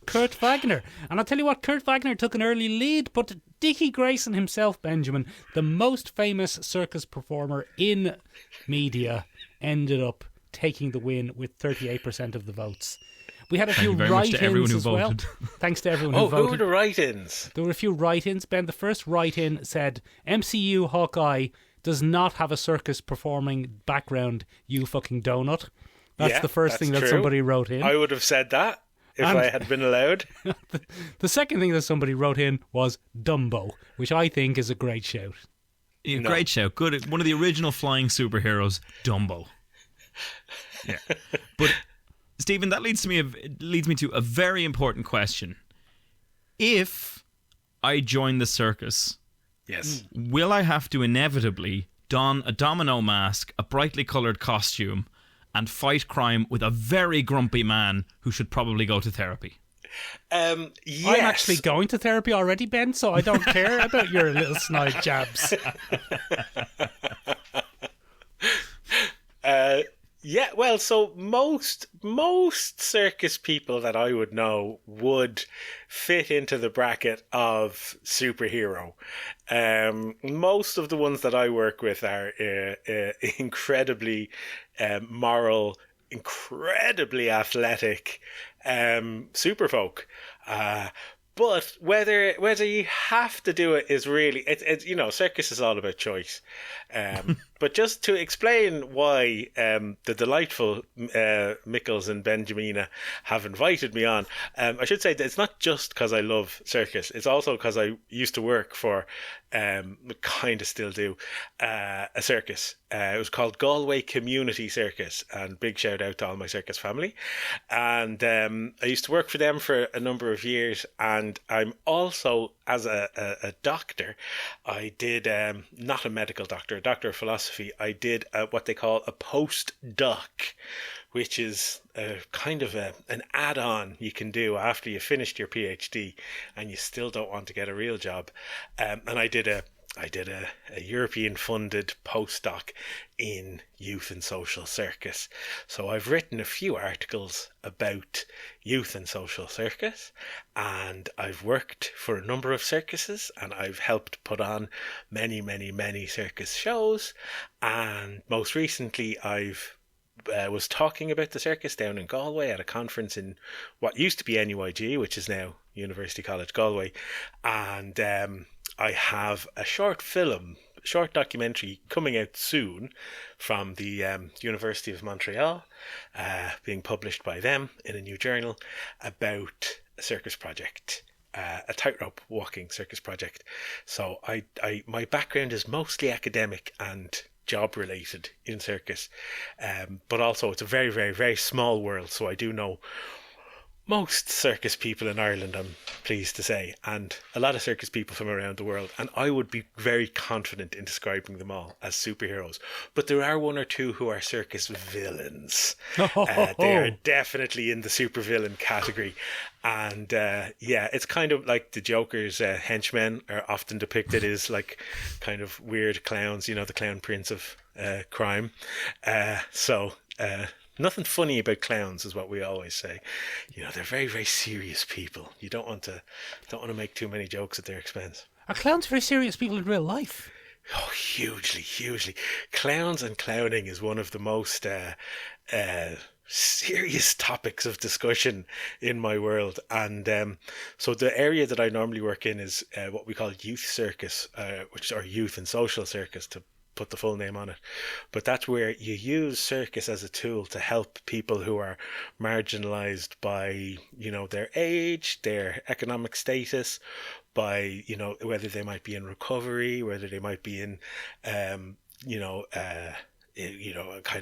Kurt Wagner. And I'll tell you what, Kurt Wagner took an early lead, but Dickie Grayson himself, Benjamin, the most famous circus performer in media, ended up taking the win with 38% of the votes. We had a few write-ins as well. Thanks to everyone who voted. Who were the write-ins? There were a few write-ins. Ben, the first write-in said, MCU Hawkeye does not have a circus performing background, you fucking donut. That's the first thing that somebody wrote in. I would have said that if I had been allowed. The second thing that somebody wrote in was Dumbo, which I think is a great shout. Yeah, great shout. Good. One of the original flying superheroes, Dumbo. Yeah. But Stephen, that leads me to a very important question. If I join the circus, Yes. will I have to inevitably don a domino mask, a brightly coloured costume, and fight crime with a very grumpy man who should probably go to therapy? Yes. I'm actually going to therapy already, Ben, so I don't care about your little snide jabs. Yeah, well, so most circus people that I would know would fit into the bracket of superhero. Most of the ones that I work with are incredibly moral, incredibly athletic superfolk. But whether you have to do it is really it's circus is all about choice. But just to explain why the delightful Mickles and Benjamina have invited me on, I should say that it's not just because I love circus. It's also because I used to work for, kind of still do, a circus. It was called Galway Community Circus, and big shout out to all my circus family. And I used to work for them for a number of years, and I'm also, as a doctor, I did, not a medical doctor, a doctor of philosophy, I did what they call a postdoc, which is kind of an add-on you can do after you finished your PhD and you still don't want to get a real job. And I did a European-funded postdoc in youth and social circus. So I've written a few articles about youth and social circus, and I've worked for a number of circuses, and I've helped put on many, many, many circus shows. And most recently, I've was talking about the circus down in Galway at a conference in what used to be NUIG, which is now University College Galway, and I have a short documentary coming out soon from the University of Montreal, being published by them in a new journal about a circus project, a tightrope walking circus project. So my background is mostly academic and job related in circus, but also it's a very, very, very small world, so I do know most circus people in Ireland, I'm pleased to say, and a lot of circus people from around the world, and I would be very confident in describing them all as superheroes. But there are one or two who are circus villains. They are definitely in the supervillain category. And it's kind of like the Joker's henchmen are often depicted as like kind of weird clowns, the clown prince of crime. Nothing funny about clowns is what we always say. They're very, very serious people. You don't want to make too many jokes at their expense. Are clowns very serious people in real life? Oh, hugely, hugely. Clowns and clowning is one of the most serious topics of discussion in my world. And so the area that I normally work in is what we call youth circus, which are youth and social circus, to put the full name on it. But that's where you use circus as a tool to help people who are marginalized by, their age, their economic status, by, whether they might be in recovery, whether they might be in, kind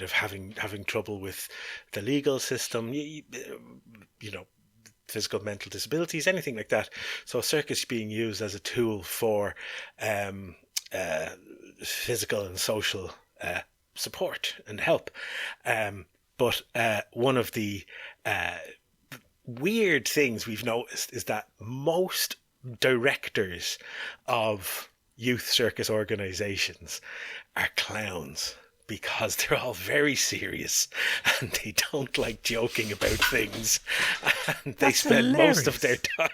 of having trouble with the legal system, physical, mental disabilities, anything like that. So circus being used as a tool for, physical and social support and help. But one of the weird things we've noticed is that most directors of youth circus organizations are clowns, because they're all very serious and they don't like joking about things, and they spend most of their time.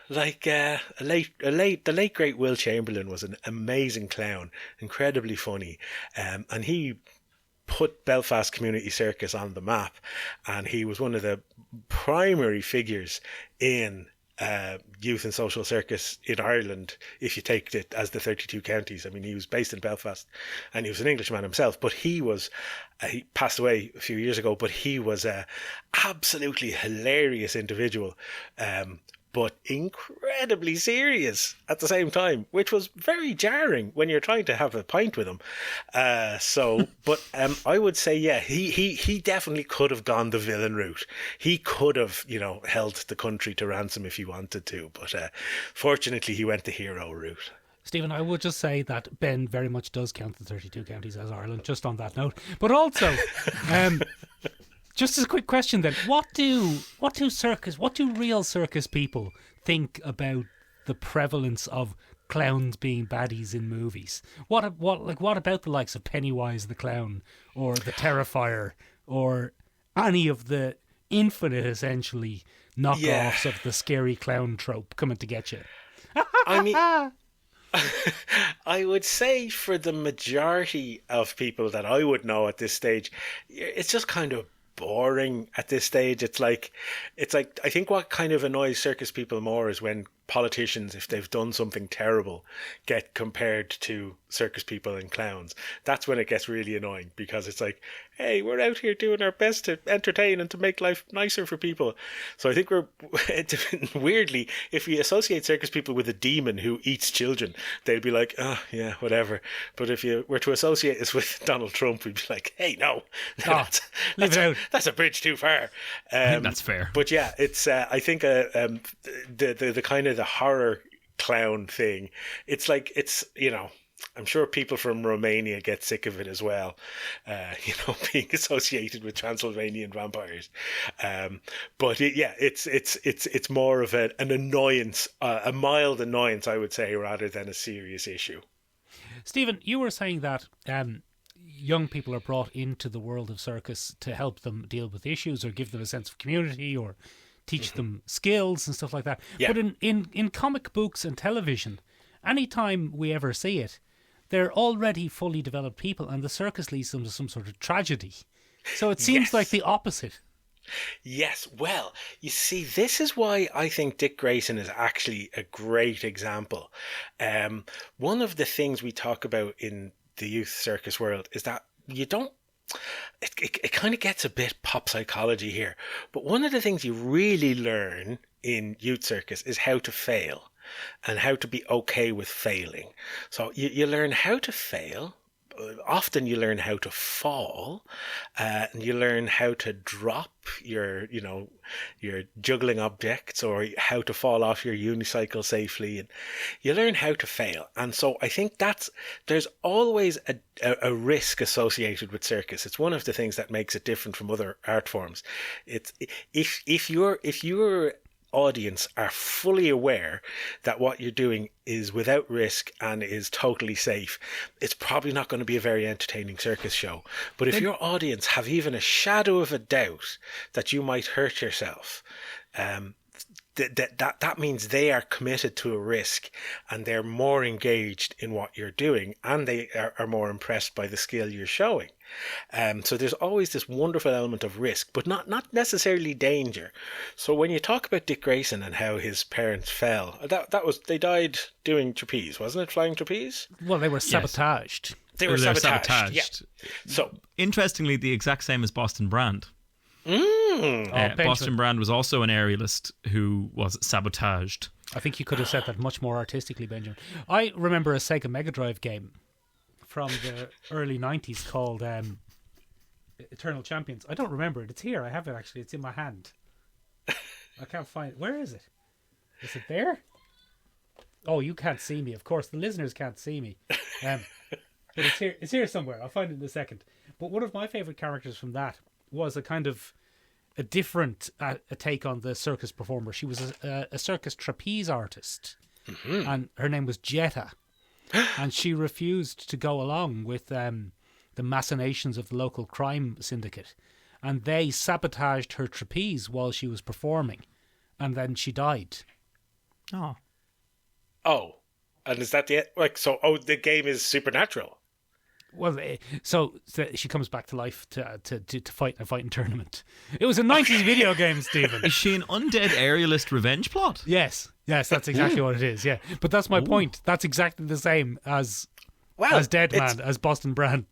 Like the late great Will Chamberlain was an amazing clown, incredibly funny, and he put Belfast Community Circus on the map, and he was one of the primary figures in youth and social circus in Ireland, if you take it as the 32 counties. I mean, he was based in Belfast and he was an Englishman himself, but he passed away a few years ago, but he was a absolutely hilarious individual, but incredibly serious at the same time, which was very jarring when you're trying to have a pint with him. But I would say, yeah, he definitely could have gone the villain route. He could have, held the country to ransom if he wanted to, but fortunately he went the hero route. Stephen, I would just say that Ben very much does count the 32 counties as Ireland, just on that note. But also, just as a quick question then, what do real circus people think about the prevalence of clowns being baddies in movies? What about the likes of Pennywise the Clown or the Terrifier or any of the infinite, essentially, knockoffs of the scary clown trope coming to get you? I mean, I would say for the majority of people that I would know at this stage, it's just kind of boring at this stage. It's like I think what kind of annoys circus people more is when politicians, if they've done something terrible, get compared to circus people and clowns. That's when it gets really annoying, because it's like, hey, we're out here doing our best to entertain and to make life nicer for people. So I think weirdly, if we associate circus people with a demon who eats children, they'd be like, oh yeah, whatever. But if you were to associate us with Donald Trump, we'd be like, hey, no, that's a bridge too far. That's fair. But yeah, it's I think the kind of the horror clown thing, it's like, it's, I'm sure people from Romania get sick of it as well, being associated with Transylvanian vampires. But it's more of an annoyance, a mild annoyance, I would say, rather than a serious issue. Stephen, you were saying that young people are brought into the world of circus to help them deal with issues or give them a sense of community or teach them skills and stuff like that. Yeah. But in comic books and television, anytime we ever see it, they're already fully developed people, and the circus leads them to some sort of tragedy. So it seems like the opposite. Yes, well, you see, this is why I think Dick Grayson is actually a great example. One of the things we talk about in the youth circus world is that you don't, it kind of gets a bit pop psychology here, but one of the things you really learn in youth circus is how to fail and how to be okay with failing. So you learn how to fail. Often you learn how to fall, and you learn how to drop your juggling objects, or how to fall off your unicycle safely, and you learn how to fail. And so I think there's always a risk associated with circus. It's one of the things that makes it different from other art forms. It's if your audience are fully aware that what you're doing is without risk and is totally safe, it's probably not going to be a very entertaining circus show. But if your audience have even a shadow of a doubt that you might hurt yourself, that means they are committed to a risk, and they're more engaged in what you're doing, and they are more impressed by the skill you're showing. So there's always this wonderful element of risk, but not necessarily danger. So when you talk about Dick Grayson and how his parents fell, they died doing trapeze, wasn't it? Flying trapeze? Well, they were sabotaged. They were sabotaged. Yeah. So interestingly, the exact same as Boston Brand. Boston Brand was also an aerialist who was sabotaged. I think you could have said that much more artistically, Benjamin. I remember a Sega Mega Drive game from the early 90s called Eternal Champions. I don't remember it. It's here. I have it, actually. It's in my hand. I can't find it. Where is it? Is it there? Oh, you can't see me. Of course, the listeners can't see me. But it's here. It's here somewhere. I'll find it in a second. But one of my favourite characters from that was a kind of a different a take on the circus performer. She was a circus trapeze artist, and her name was Jetta, and she refused to go along with the machinations of the local crime syndicate, and they sabotaged her trapeze while she was performing, and then she died. Oh, and is that the the game is supernatural? Well, so she comes back to life to fight in a fighting tournament. It was a 90s video game, Stephen. Is she an undead aerialist revenge plot? Yes, that's exactly what it is, yeah. But that's my point. That's exactly the same as Deadman, as Boston Brand.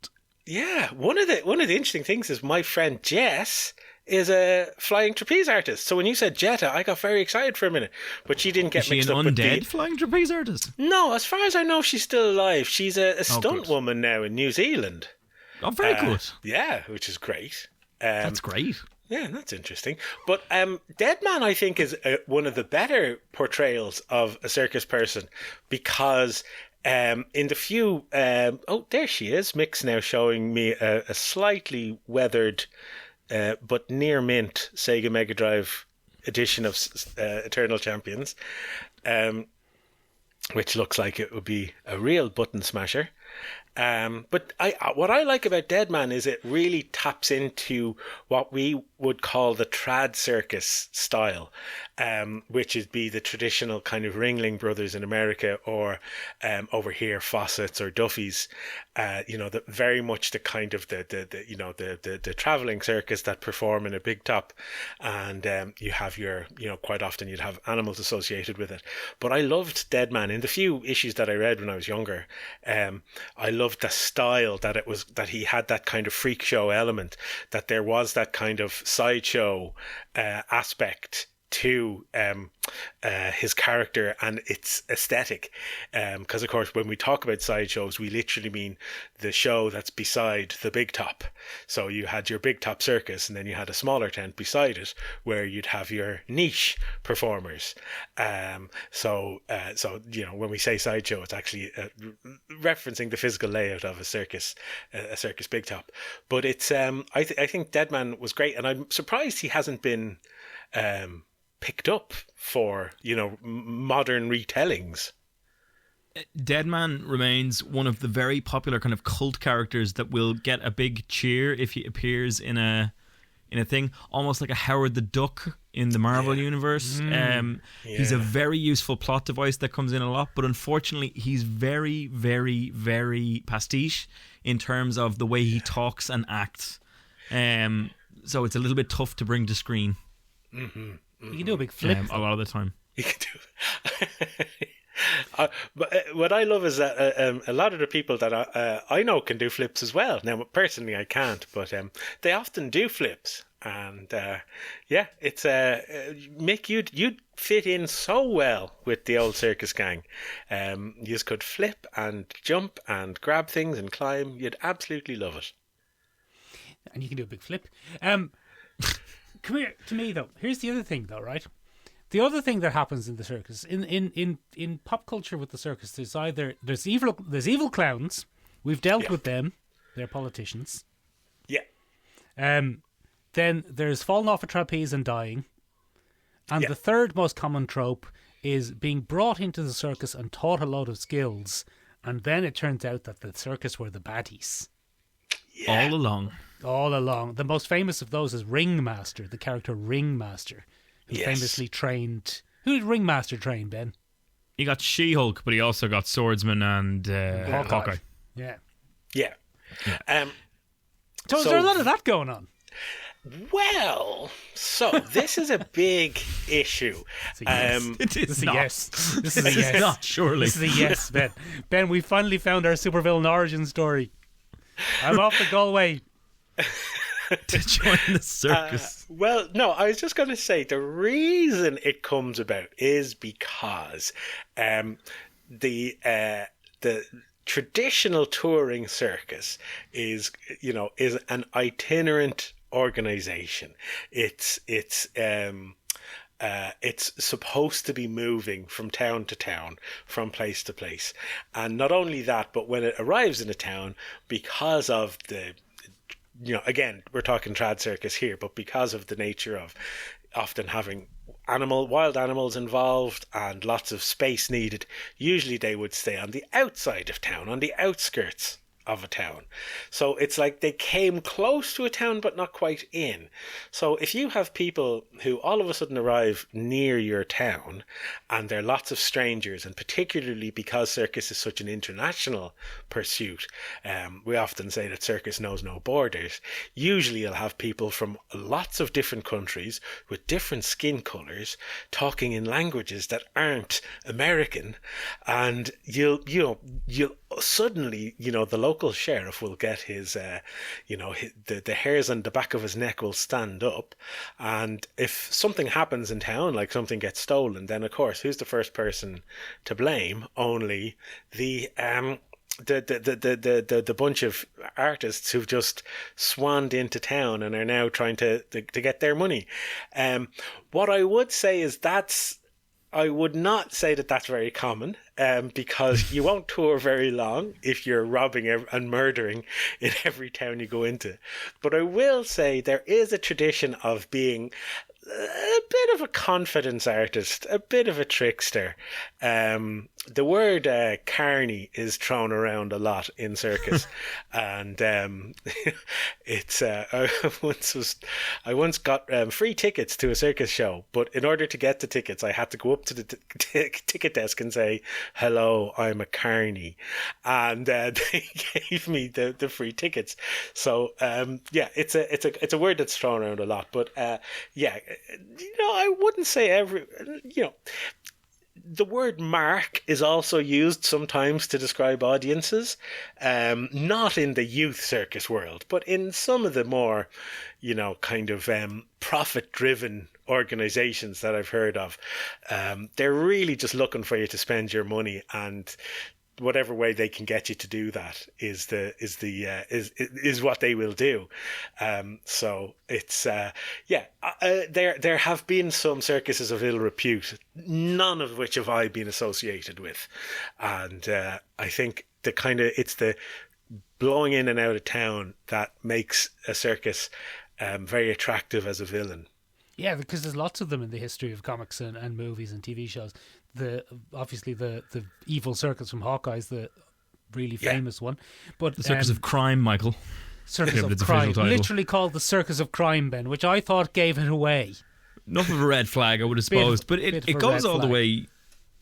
Yeah, one of the interesting things is my friend Jess is a flying trapeze artist. So when you said Jetta, I got very excited for a minute. But she didn't get Is she mixed an up with undead the... flying trapeze artist? No, as far as I know, she's still alive. She's a stunt good. woman now in New Zealand. Oh, very good. Yeah, which is great. That's great. Yeah, that's interesting. But Dead Man, I think, is one of the better portrayals of a circus person because in the few... oh, there she is. Mick's now showing me a slightly weathered but near mint Sega Mega Drive edition of Eternal Champions, which looks like it would be a real button smasher. But what I like about Dead Man is it really taps into what we would call the trad circus style, which would be the traditional kind of Ringling Brothers in America, or over here Fawcett's or Duffy's. Very much the kind of the traveling circus that perform in a big top, and you have your quite often you'd have animals associated with it. But I loved Dead Man in the few issues that I read when I was younger. I loved the style that he had, that kind of freak show element, that there was that kind of sideshow aspect to his character and its aesthetic, because of course when we talk about sideshows we literally mean the show that's beside the big top. So you had your big top circus and then you had a smaller tent beside it where you'd have your niche performers. So when we say sideshow, it's actually referencing the physical layout of a circus big top. But it's I think Dead Man was great, and I'm surprised he hasn't been picked up for modern retellings. Dead Man remains one of the very popular kind of cult characters that will get a big cheer if he appears in a thing, almost like a Howard the Duck in the Marvel universe. He's a very useful plot device that comes in a lot, but unfortunately he's very, very, very pastiche in terms of the way he talks and acts. So it's a little bit tough to bring to screen. Mm-hmm. You can do a big flip a lot of the time. You can do. But what I love is that a lot of the people that I know can do flips as well. Now, personally, I can't, but they often do flips, and it's Mick. You'd fit in so well with the old circus gang. You just could flip and jump and grab things and climb. You'd absolutely love it. And you can do a big flip. Come here to me though. Here's the other thing though, right? The other thing that happens in the circus, in pop culture with the circus, there's evil clowns. We've dealt with them. They're politicians. Yeah. Then there's falling off a trapeze and dying. And the third most common trope is being brought into the circus and taught a load of skills, and then it turns out that the circus were the baddies. Yeah. All along. The most famous of those is Ringmaster, the character Ringmaster, who famously trained... Who did Ringmaster train, Ben? He got She-Hulk, but he also got Swordsman and Hawkeye. Yeah. Yeah. So is there a lot of that going on? Well, so this is a big issue. It is not. Yes. This is a yes. Not, surely. This is a yes, Ben. Ben, we finally found our supervillain origin story. I'm off to Galway. To join the circus. Well, no, I was just going to say the reason it comes about is because the traditional touring circus is an itinerant organization. It's supposed to be moving from town to town, from place to place. And not only that, but when it arrives in a town, because of the, again, we're talking trad circus here, but because of the nature of often having wild animals involved and lots of space needed, usually they would stay on the outside of town, on the outskirts of a town. So it's like they came close to a town but not quite in. So if you have people who all of a sudden arrive near your town and there are lots of strangers, and particularly because circus is such an international pursuit, we often say that circus knows no borders. Usually you'll have people from lots of different countries with different skin colours talking in languages that aren't American, and you'll suddenly, the local sheriff will get his, the hairs on the back of his neck will stand up. And if something happens in town, like something gets stolen, then of course, who's the first person to blame? Only the bunch of artists who've just swanned into town and are now trying to get their money. What I would say is I would not say that that's very common, because you won't tour very long if you're robbing and murdering in every town you go into. But I will say there is a tradition of being a bit of a confidence artist, a bit of a trickster. The word carny is thrown around a lot in Circus, and it's I once got free tickets to a Circus show, but in order to get the tickets, I had to go up to the ticket desk and say, "Hello, I'm a carny," and they gave me the free tickets. So it's a word that's thrown around a lot, but I wouldn't say the word mark is also used sometimes to describe audiences, not in the youth circus world, but in some of the more, profit-driven organizations that I've heard of. They're really just looking for you to spend your money, and whatever way they can get you to do that is what they will do. So it's there have been some circuses of ill repute, none of which have I been associated with, and I think it's the blowing in and out of town that makes a circus very attractive as a villain. Yeah, because there's lots of them in the history of comics and movies and TV shows. Obviously the evil circus from Hawkeye's the really famous one, but the Circus of Crime, Michael. Circus of Crime, literally called the Circus of Crime, Ben, which I thought gave it away. Enough of a red flag, I would have supposed, but it goes all the way.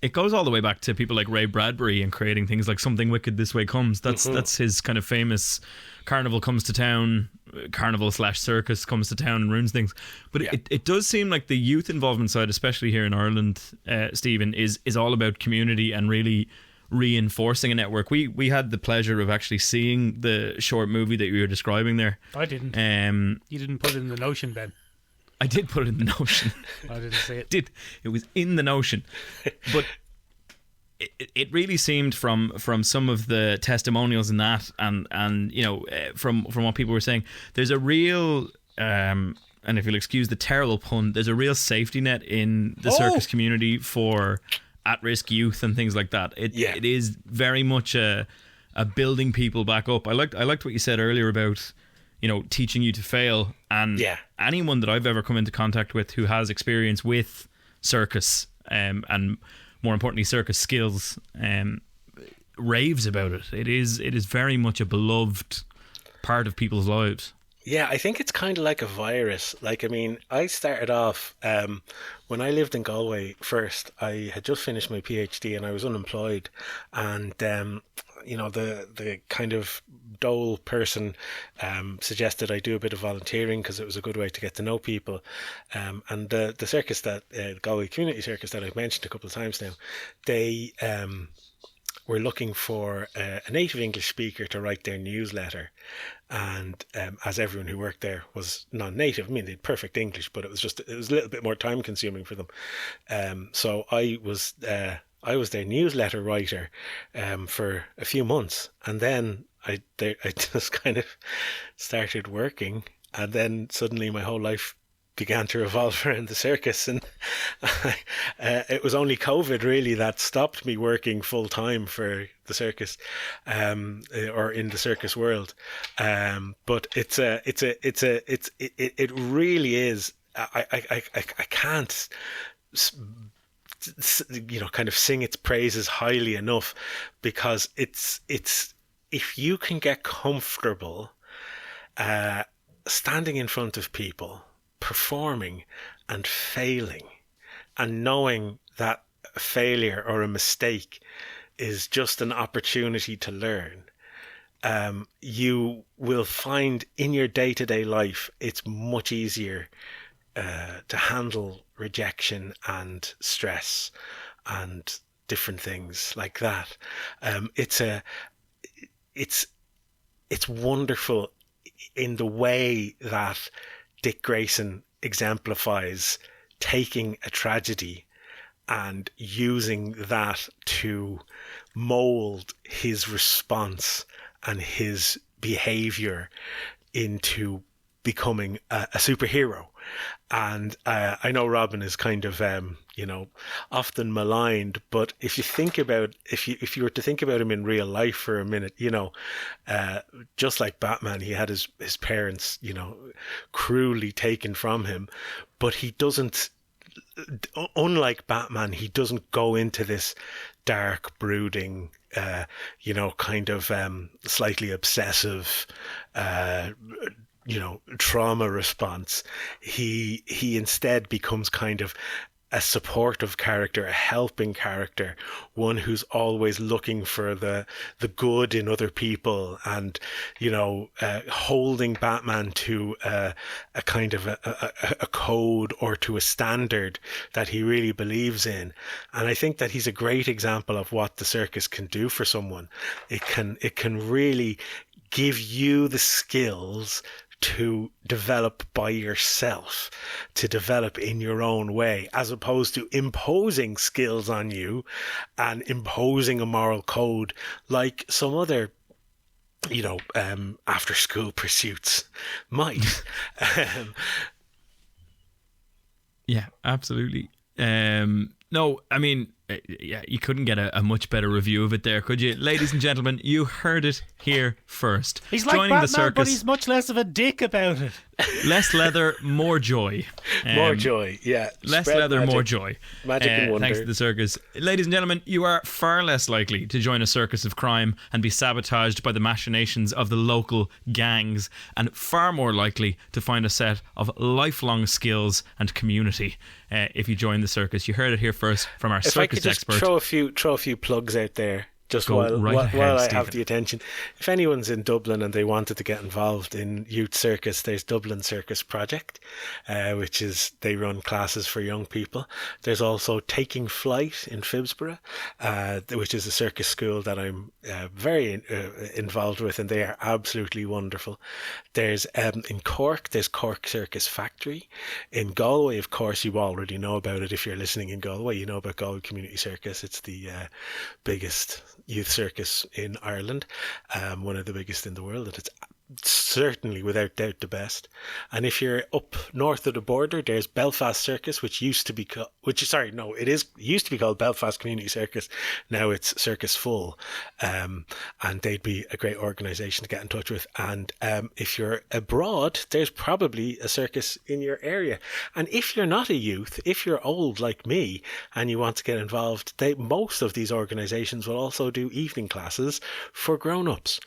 It goes all the way back to people like Ray Bradbury and creating things like Something Wicked This Way Comes. That's his kind of famous carnival comes to town, carnival/circus comes to town and ruins things. But it does seem like the youth involvement side, especially here in Ireland, Stephen, is all about community and really reinforcing a network. We had the pleasure of actually seeing the short movie that you were describing there. I didn't. You didn't put it in the Notion, Ben. I did put it in the Notion. I didn't see it. It was in the Notion. But it really seemed from some of the testimonials in that and from what people were saying, there's a real and if you'll excuse the terrible pun, there's a real safety net in the circus community for at-risk youth and things like that. It is very much a building people back up. I liked what you said earlier about teaching you to fail, and anyone that I've ever come into contact with who has experience with circus and more importantly circus skills raves about it. It is very much a beloved part of people's lives. Yeah, I think it's kind of like a virus. I started off when I lived in Galway first. I had just finished my PhD and I was unemployed, and the kind of dole person suggested I do a bit of volunteering because it was a good way to get to know people. And the circus Galway Community Circus that I've mentioned a couple of times now, they were looking for a native English speaker to write their newsletter. And as everyone who worked there was non-native, they had perfect English, but it was a little bit more time consuming for them. So I was their newsletter writer for a few months, and then I just kind of started working, and then suddenly my whole life began to revolve around the circus, and it was only COVID really that stopped me working full time for the circus, or in the circus world. But it really is. I can't kind of sing its praises highly enough, because it's if you can get comfortable standing in front of people, performing and failing, and knowing that a failure or a mistake is just an opportunity to learn, you will find in your day-to-day life it's much easier to handle rejection and stress and different things like that. it's wonderful in the way that Dick Grayson exemplifies taking a tragedy and using that to mold his response and his behavior into becoming a superhero. And I know Robin is kind of often maligned, but if you think about if you were to think about him in real life for a minute, just like Batman, he had his parents cruelly taken from him, but he doesn't, unlike Batman, he doesn't go into this dark, brooding, kind of slightly obsessive, trauma response. He instead becomes kind of a supportive character, a helping character, one who's always looking for the good in other people, and holding Batman to a kind of a code or to a standard that he really believes in. And I think that he's a great example of what the circus can do for someone. It can really give you the skills to develop by yourself, to develop in your own way, as opposed to imposing skills on you and imposing a moral code like some other after school pursuits might. Yeah, absolutely. No, I mean, yeah, you couldn't get a much better review of it there, could you? Ladies and gentlemen, you heard it here first. He's like Joining Batman, the circus, but he's much less of a dick about it. Less leather, more joy. More joy, yeah. Less Spread leather, magic. more joy. Magic and wonder. Thanks to the circus. Ladies and gentlemen, you are far less likely to join a circus of crime and be sabotaged by the machinations of the local gangs, and far more likely to find a set of lifelong skills and community if you join the circus. You heard it here first from our If circus I could just expert. throw a few plugs out there, just Go while right ahead, I Stephen. have the attention. If anyone's in Dublin and they wanted to get involved in youth circus, there's Dublin Circus Project, which is, they run classes for young people. There's also Taking Flight in Phibsborough, which is a circus school that I'm very involved with, and they are absolutely wonderful. There's in Cork, there's Cork Circus Factory. In Galway, of course, you already know about it. If you're listening in Galway, you know about Galway Community Circus. It's the biggest youth circus in Ireland, one of the biggest in the world, and it's certainly without doubt the best. And if you're up north of the border, there's Belfast Circus, which used to be called Belfast Community Circus. Now it's Circus Full, and they'd be a great organisation to get in touch with. And if you're abroad, there's probably a circus in your area. And if you're not a youth, if you're old like me and you want to get involved, most of these organisations will also do evening classes for grown-ups.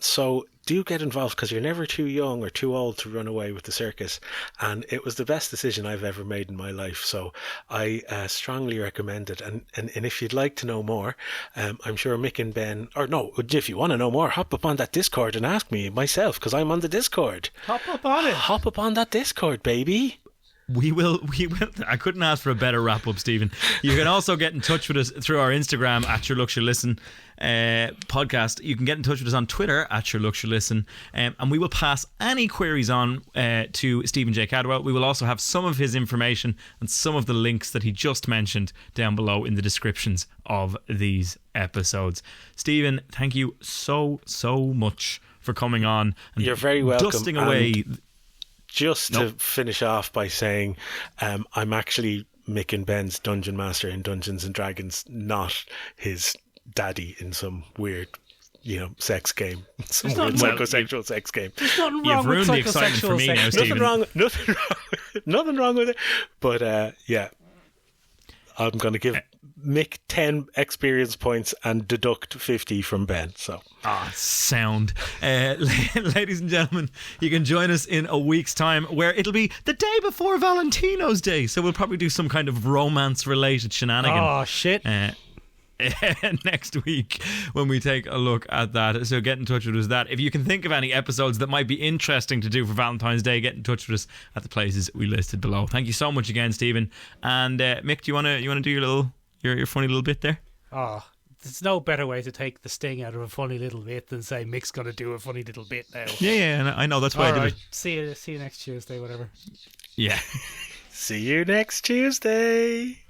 So do get involved, because you're never too young or too old to run away with the circus. And it was the best decision I've ever made in my life. So I strongly recommend it. And if you'd like to know more, I'm sure Mick and Ben, or no, if you want to know more, hop up on that Discord and ask me myself, because I'm on the Discord. Hop up on it. Hop up on that Discord, baby. We will. I couldn't ask for a better wrap up, Stephen. You can also get in touch with us through our Instagram at Your Luxury Listen podcast. You can get in touch with us on Twitter at Your Luxury Listen, and we will pass any queries on to Stephen J. Cadwell. We will also have some of his information and some of the links that he just mentioned down below in the descriptions of these episodes. Stephen, thank you so much for coming on. And you're very welcome. Dusting away. Just to finish off by saying, I'm actually Mick and Ben's dungeon master in Dungeons and Dragons, not his daddy in some weird, sex game, some weird psychosexual sex game. There's nothing You've wrong with ruined the excitement for me now, Stephen. Nothing wrong with it. But yeah, I'm going to give Mick 10 experience points and deduct 50 from Ben. So sound. Ladies and gentlemen, you can join us in a week's time, where it'll be the day before Valentino's Day, so we'll probably do some kind of romance related shenanigan. Oh shit. Next week when we take a look at that. So get in touch with us that. If you can think of any episodes that might be interesting to do for Valentine's Day, get in touch with us at the places we listed below. Thank you so much again, Stephen. And Mick, do you want to do your funny little bit there? Oh, there's no better way to take the sting out of a funny little bit than say Mick's going to do a funny little bit now. Yeah, I know. That's why I did it. See you next Tuesday, whatever. Yeah. See you next Tuesday.